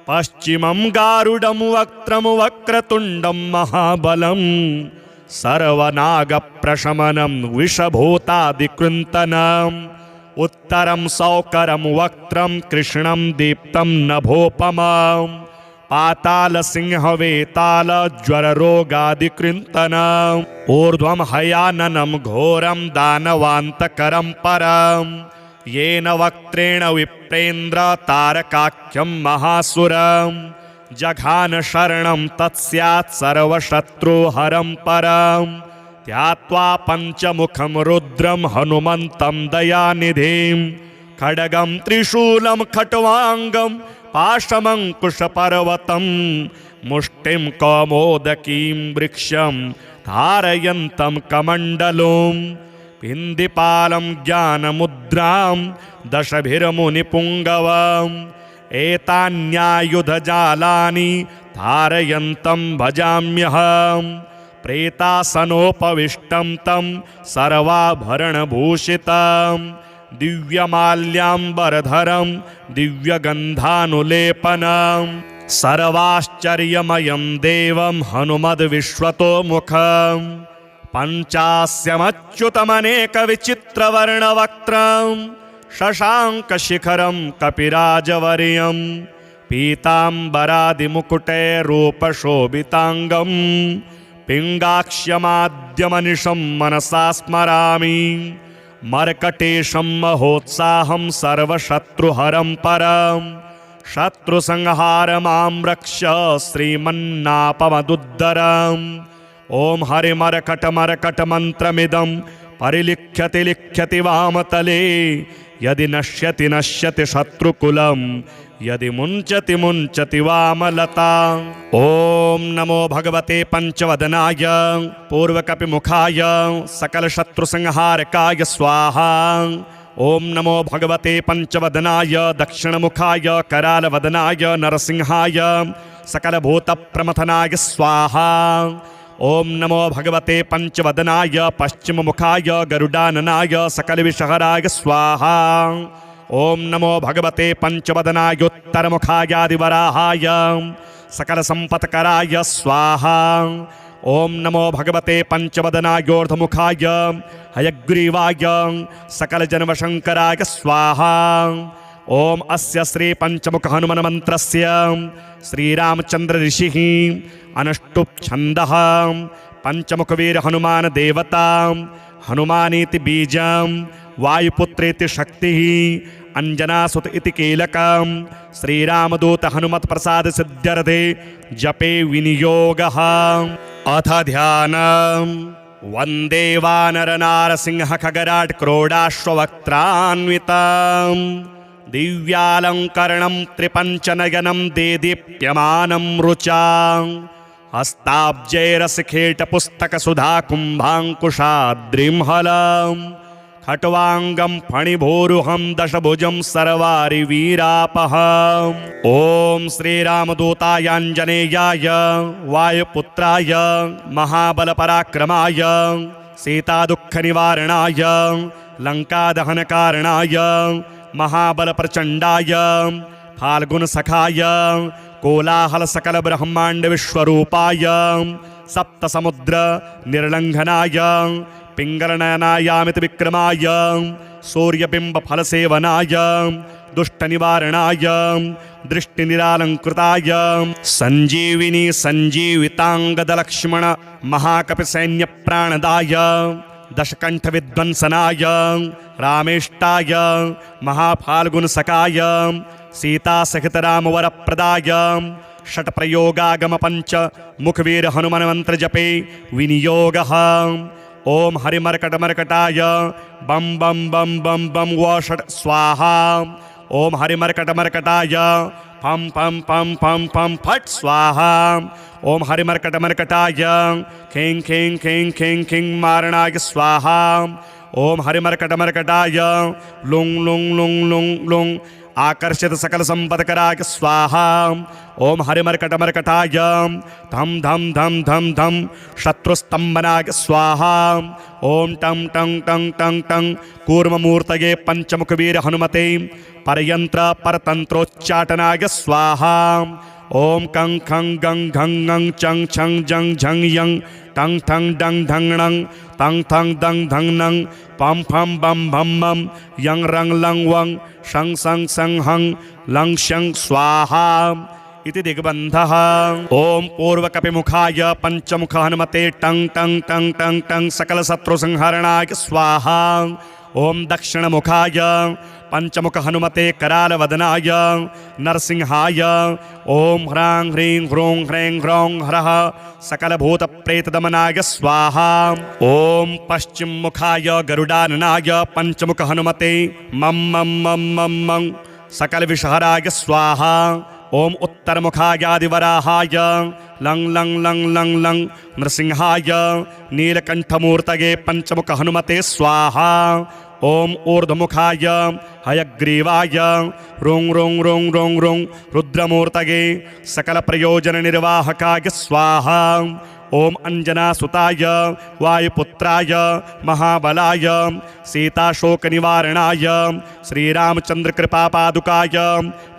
पश्चिमं गारुडं वक्त्रं वक्रतुण्डं महाबलं सर्वनागप्रशमनं विषभूतादिकृन्तनम् उत्तरं सौकरं वक्त्रं कृष्णं दीप्तं नभोपमं पातालसिंहवेतालज्वररोगादिकृन्तनम् ऊर्ध्वं हयाननं घोरं दानवान्तकरं परं येन वक्त्रेण विप्रेन्द्र तारकाख्यं महासुरं जघान शरणं तत्स्यात् सर्वशत्रुहरं परं ध्यात्वा पंचमुखं रुद्रं हनुमन्तं दयानिधिं खड्गं त्रिशूलं खट्वाङ्गं पाशमङ्कुशपर्वतं मुष्टिं कौमोदकीं वृक्षं धारयन्तं कमण्डलुं पिन्दिपालं ज्ञानमुद्रां दशभिर्मुनिपुङ्गवम् एतान्यायुधजालानि धारयन्तं भजाम्यहं प्रेतासनोपविष्टं तं सर्वाभरणभूषितं दिव्यमाल्याम्बरधरं दिव्यगन्धानुलेपनं सर्वाश्चर्यमयं देवं हनुमद्विश्वतोमुखं पञ्चास्यमच्युतमनेकविचित्रवर्णवक्त्रं शशाङ्कशिखरं कपिराजवर्यं पीताम्बरादिमुकुटैरूपशोभिताङ्गं पिङ्गाक्ष्यमाद्यमनिशं मनसा स्मरामि मर्कटेशं महोत्साहं सर्वशत्रुहरं परं शत्रुसंहारमां रक्ष श्रीमन्नापमदुद्धरम् ॐ हरिमर्कटमर्कटमन्त्रमिदं परिलिख्यति लिख्यति वामतले यदि नश्यति नश्यति शत्रुकुलं यदि मुञ्चति मुञ्चति वामलता। ॐ नमो भगवते पंचवदनाय पूर्वकपिमुखाय सकलशत्रुसंहारकाय स्वाहा। ॐ नमो भगवते पंचवदनाय दक्षिणमुखाय करालवदनाय नरसिंहाय सकलभूतप्रमथनाय स्वाहा। ॐ नमो भगवते पंचवदनाय पश्चिममुखाय गरुडाननाय सकलविषहराय स्वाहा। ॐ नमो भगवते पंचवदनाय उत्तरमुखायादिवराहाय सकलसम्पत्कराय स्वाहा। ॐ नमो भगवते पंचवदनायोर्धमुखाय हयग्रीवाय सकलजन्मशङ्कराय स्वाहा। ॐ अस्य श्री पंचमुख हनुमन् मन्त्रस्य श्रीरामचन्द्र ऋषिः अनुष्टुप् पंचमुखवीर हनुमान देवता हनुमानीति बीजं वायुपुत्रेति शक्तिः अंजनासुत इति कीलकं श्रीरामदूत हनुमत्प्रसाद सिद्ध्यर्थे जपे विनियोगः। अथ ध्यानं वन्दे वानरनारसिंह खगराट् क्रोडाश्ववक्त्रान्वितं दिव्यालङ्करणं त्रिपञ्चनयनं देदीप्यमानं रुचां हस्ताब्जैरसिखेटपुस्तकसुधाकुम्भाङ्कुशाद्रिंहलं खट्वाङ्गं फणिभोरुहं दशभुजं सर्वारिवीरापहम्। ॐ श्रीरामदूतायाञ्जनेयाय वायुपुत्राय महाबलपराक्रमाय सीतादुःखनिवारणाय लङ्कादहनकारणाय महाबलप्रचण्डाय फाल्गुनसखाय कोलाहलसकलब्रह्माण्डविश्वरूपाय सप्तसमुद्र निर्लङ्घनाय पिङ्गलनयनायामित विक्रमाय सूर्यबिम्बफलसेवनाय दुष्टनिवारणाय दृष्टिनिरालङ्कृताय सञ्जीविनी सञ्जीविताङ्गदलक्ष्मण महाकपिसैन्यप्राणदाय दशकण्ठविध्वंसनाय रामेष्टाय महाफाल्गुनसखाय सीतासहितरामवरप्रदाय षट्प्रयोगागमपञ्च मुखवीर हनुमन्मन्त्रजपे विनियोगः। ॐ हरिमर्कटमर्कटाय बं बं बं बं बं व षट् स्वाहा। ॐ हरिमर्कटमर्कटाय फं फं फं फं फं फट् स्वाहा। ॐ हरिमर्कटमर्कटाय खें खें खें खें खें मारणाय स्वाहा। ॐ हरिमर्कटमर्कटाय लुं लुं लुं लुं लुं आकर्षित सकल संपत्कराय स्वाहा। ओम हरिमर्कटमर्कटाय धम धम धम धम धम शत्रुस्तंभनाय स्वाहा। ओम टं टं टं टं टं कूर्ममूर्तये पंचमुखवीर हनुमते परयंत्र परतंत्रोच्चाटनाय स्वाहा। ओम कं खं गं घं गं चं छं जं झं यं टं ठं डं ढं णं तं थं दं धं नं पं फं बं भं मं यं रं लं वं शं सं सं हं लं शं स्वाहा इति दिग्बन्धः। ओम पूर्वकपिमुखाय पंचमुख हनुमते टं टं टं टं टं सकलशत्रुसंहरणाय स्वाहा। ओम दक्षिणमुखाय पंचमुख हनुमते करालवदनाय नरसिंहाय ओम ह्रां ह्रीं ह्रूं ह्रैं ह्रौं हरः सकलभूतप्रेतदमनाय स्वाहा। ओम पश्चिम मुखाय गरुडाननाय पंचमुख हनुमते मं मं मं मं मं सकलविषहराय स्वाहा। ओम उत्तरमुखायादिवराहाय लं लं लं लं लं नृसिंहाय नीलकंठमूर्तये पंचमुख हनुमते स्वाहा। ओम ऊर्ध्वमुखाय हयग्रीवाय रुं रुं रुं रुं रुं रुद्रमूर्तये सकलप्रयोजननिर्वाहकाय स्वाहा। ओम अंजनासुताय वायुपुत्राय महाबलाय सीताशोकनिवारणाय श्रीरामचन्द्रकृपापादुकाय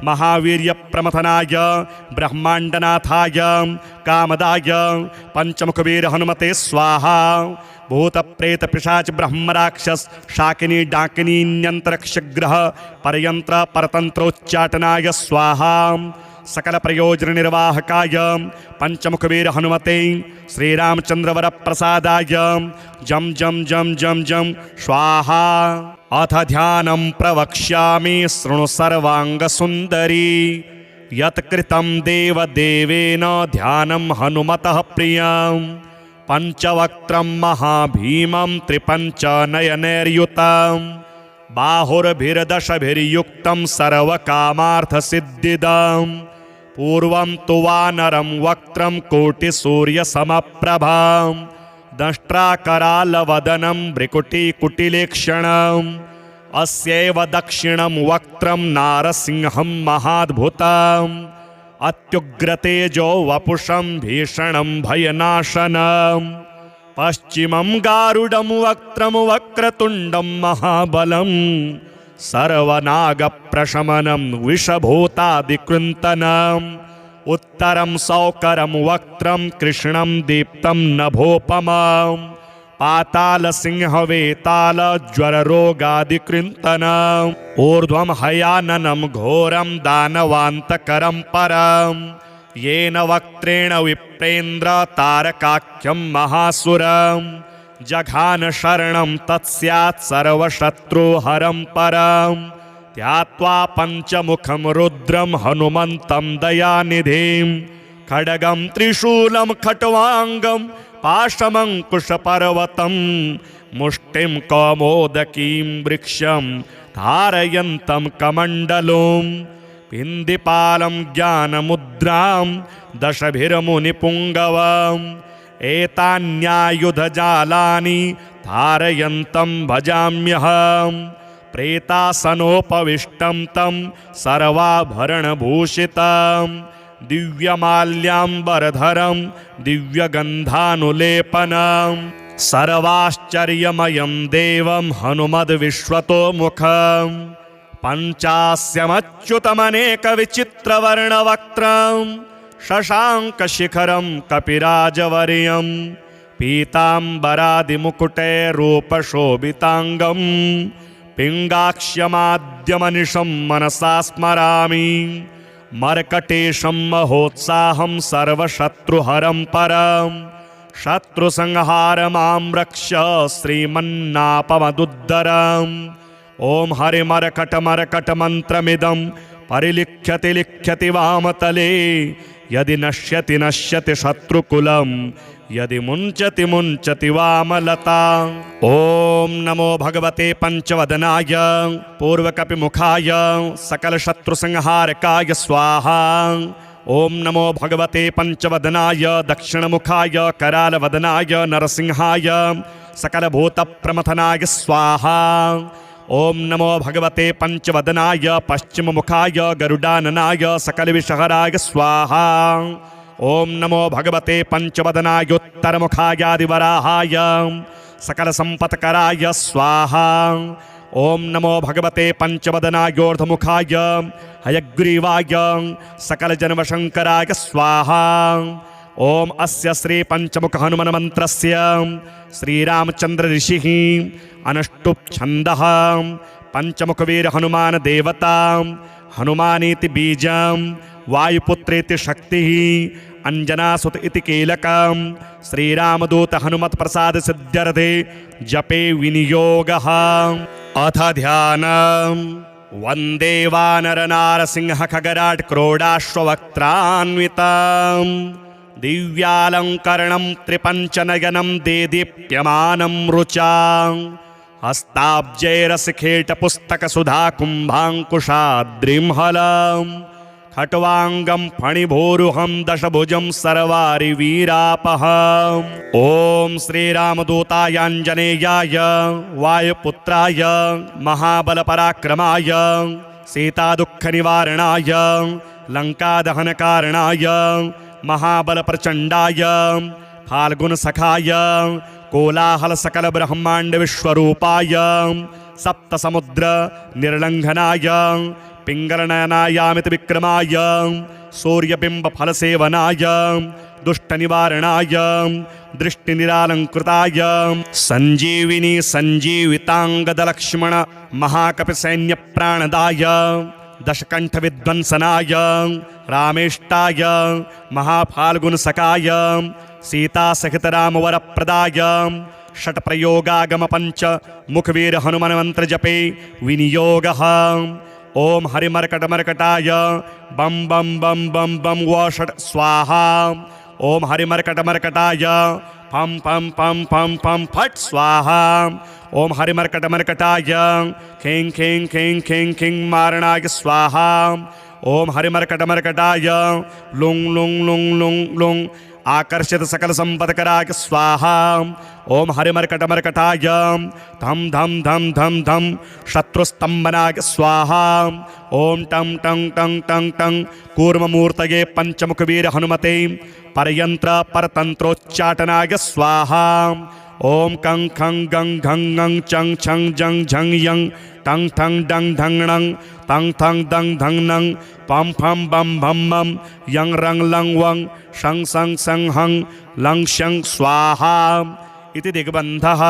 महावीर्यप्रमथनाय ब्रह्माण्डनाथाय कामदाय पंचमुखवीर हनुमते स्वाहा। भूतप्रेत पिशाच ब्रह्मराक्षस शाकिनी डाकिनी न्यंत्रक्षग्रह परयंत्र परतंत्रोच्चाटनाय स्वाहा। सकल प्रयोजन निर्वाहकाय पंचमुखवीर हनुमते श्रीरामचंद्रवर प्रसादाय जम जम जम जम जम स्वाहा। अथ ध्यानं प्रवक्ष्यामि शृणु सर्वांग सुंदरी यत्कृतं देवदेवेन ध्यानं हनुमतः प्रियं पंचवक्त्रं महाभीमं त्रिपञ्चनयनैर्युतं बाहुर्भिर्दशभिर्युक्तं सर्वकामार्थसिद्धिदम् पूर्वं तु वानरं वक्त्रं कोटिसूर्यसमप्रभां दंष्ट्राकरालवदनं भ्रिकुटिकुटिलेक्षणम् अस्यैव दक्षिणं वक्त्रं नारसिंहं महाद्भुतम् अत्युग्रतेजो वपुषं भीषणं भयनाशनम् पश्चिमं गारुडं वक्त्रं वक्रतुण्डं महाबलं सर्वनागप्रशमनं विषभूतादिकृन्तनम् उत्तरं सौकरं वक्त्रं कृष्णं दीप्तं नभोपमम् पातालसिंहवेतालज्वररोगादिकृन्तनम् ऊर्ध्वं हयाननं घोरं दानवान्तकरं परम् येन वक्त्रेण विप्रेन्द्र तारकाख्यं महासुरम् जघान शरणं तत्स्यात् सर्वशत्रुहरं परम् त्यात्वा पञ्चमुखं रुद्रं हनुमन्तं दयानिधिं खड्गं त्रिशूलं खट्वाङ्गं पाशमङ्कुशपर्वतं मुष्टिं कौमोदकीं वृक्षं धारयन्तं कमण्डलुं पिन्दिपालं ज्ञानमुद्रां दशभिर्मुनिपुङ्गवम् एतान्यायुधजालानि धारयन्तं भजाम्यहम् प्रेतासनोपविष्टं तं सर्वाभरणभूषितं दिव्यमाल्याम्बरधरं दिव्यगन्धानुलेपनं सर्वाश्चर्यमयं देवं हनुमद्विश्वतोमुखं पञ्चास्यमच्युतमनेकविचित्रवर्णवक्त्रं शशाङ्कशिखरं कपिराजवर्यं पीताम्बरादिमुकुटैरूपशोभिताङ्गं पिङ्गाक्ष्यमाद्यमनिशं मनसा स्मरामि मर्कटेशं महोत्साहं सर्वशत्रुहरं परं शत्रुसंहारमां रक्ष श्रीमन्नापमदुद्धरम् ॐ हरिमर्कटमर्कटमन्त्रमिदं परिलिख्यति लिख्यति वामतले यदि नश्यति नश्यति शत्रुकुलं यदि मुञ्चति मुञ्चति वामलता। ॐ नमो भगवते पंचवदनाय पूर्वकपिमुखाय सकलशत्रुसंहारकाय स्वाहा। ॐ नमो भगवते पंचवदनाय दक्षिणमुखाय करालवदनाय नरसिंहाय सकलभूतप्रमथनाय स्वाहा। ॐ नमो भगवते पंचवदनाय पश्चिममुखाय गरुडाननाय सकलविषहराय स्वाहा। ॐ नमो भगवते पंचवदनाय उत्तरमुखायादिवराहाय सकलसम्पत्कराय स्वाहा। ॐ नमो भगवते पंचवदनायोर्ध्वमुखाय हयग्रीवाय सकलजन्मशङ्कराय स्वाहा। ॐ अस्य श्री पंचमुख हनुमन् मंत्रस्य श्रीरामचंद्र ऋषिः अनुष्टुप् छन्दः पंचमुखवीर हनुमान देवता हनुमानीति बीजं वायुपुत्रेति शक्तिः अंजनासुत इति कीलकं श्रीरामदूत हनुमत् प्रसाद सिद्ध्यर्थे जपे विनियोगः। अथ ध्यानं वन्दे वानर नारसिंह खगराट क्रोडाश्ववक्त्रान्वितं दिव्यालङ्करणं त्रिपञ्चनयनं देदीप्यमानं रुचां हस्ताब्जैरसिखेटपुस्तकसुधाकुम्भाङ्कुशाद्रिं खट्वाङ्गं फणिभोरुहं दशभुजं सर्वारिवीरापहम्। ॐ श्रीरामदूतायाञ्जनेयाय वायुपुत्राय महाबलपराक्रमाय सीतादुःखनिवारणाय लङ्कादहनकारणाय महाबलप्रचण्डाय फाल्गुनसखाय कोलाहलसकलब्रह्माण्डविश्वरूपाय सप्तसमुद्र निर्लङ्घनाय पिङ्गलनयनायामिति विक्रमाय सूर्यबिम्बफलसेवनाय दुष्टनिवारणाय दृष्टिनिरालङ्कृताय सञ्जीविनी सञ्जीविताङ्गदलक्ष्मण महाकपिसैन्यप्राणदाय दशकण्ठविध्वंसनाय रामेष्टाय महाफाल्गुनसखाय सीतासहितरामवरप्रदाय षट्प्रयोगागमपञ्च मुखवीर हनुमन्मन्त्रजपे विनियोगः। ॐ हरिमर्कटमर्कटाय बं बं बं बं बं व षट् स्वाहा। ॐ हरिमर्कटमर्कटाय फम फम फम फम फम फट स्वाहा। ओम हरिमर्कटमर्कटाय खें खें खें खें खें मारणाय स्वाहा। ओम हरिमर्कटमर्कटाय लुंग लुंग लुंग लुंग लुंग आकर्षित सकल संपत्कराय स्वाहा। ओम हरिमर्कटमर्कटाय धम धम धम धम धम शत्रुस्तंभनाय स्वाहा। ओम टं टं टं टं टं कूर्ममूर्तये पंचमुखवीर हनुमते परयंत्र परतंत्रोच्चाटनाय स्वाहा। ओम कं खं गं घं गं चं छं जं झं यं टं ठं डं ढं णं तं थं दं धं नं पं फं बं भं मं यं रं लं वं शं सं सं हं लं शं स्वाहा इति दिग्बन्धः।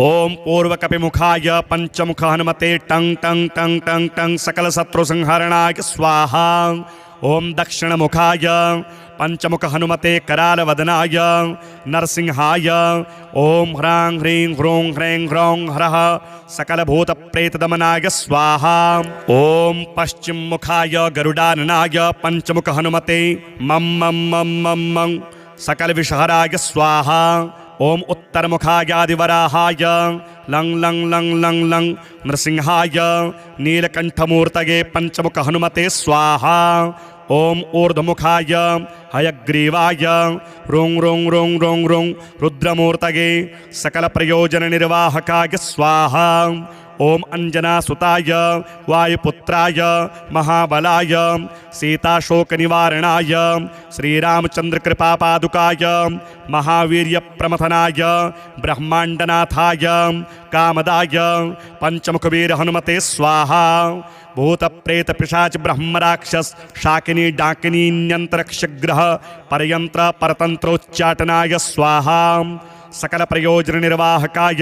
ओम पूर्वकपिमुखाय पंचमुख हनुमते टं टं टं टं टं सकलशत्रुसंहरणाय स्वाहा। ओम दक्षिणमुखाय पंचमुख हनुमते करालवदनाय नरसिंहाय ओम ह्रां ह्रीं ह्रूं ह्रैं ह्रौं हरः सकलभूतप्रेतदमनाय स्वाहा। ओम पश्चिम मुखाय गरुडाननाय पंचमुख हनुमते मं मं मं मं मं सकलविषहराय स्वाहा। ओम उत्तरमुखायादिवराहाय लं लं लं लं लं नृसिंहाय नीलकंठमूर्तये पंचमुख हनुमते स्वाहा। ओम ऊर्ध्वमुखाय हयग्रीवाय रुं रुं रुं रुं रुं रुद्रमूर्तये सकलप्रयोजननिर्वाहकाय स्वाहा। ओम अंजनासुताय वायुपुत्राय महाबलाय सीताशोकनिवारणाय श्रीरामचंद्रकृपापादुकाय महावीर्यप्रमथनाय ब्रह्मांडनाथाय कामदाय पंचमुखवीर हनुमते स्वाहा। भूतप्रेत पिशाच ब्रह्मराक्षस शाकिनी डाकिनी न्यंत्रक्षग्रह परयंत्र परतंत्रोच्चाटनाय स्वाहा। सकल प्रयोजन निर्वाहकाय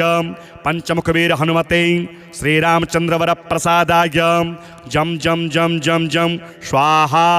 पंचमुखवीर हनुमते श्रीरामचंद्रवर प्रसादाय जम जम जम जम जम स्वाहा।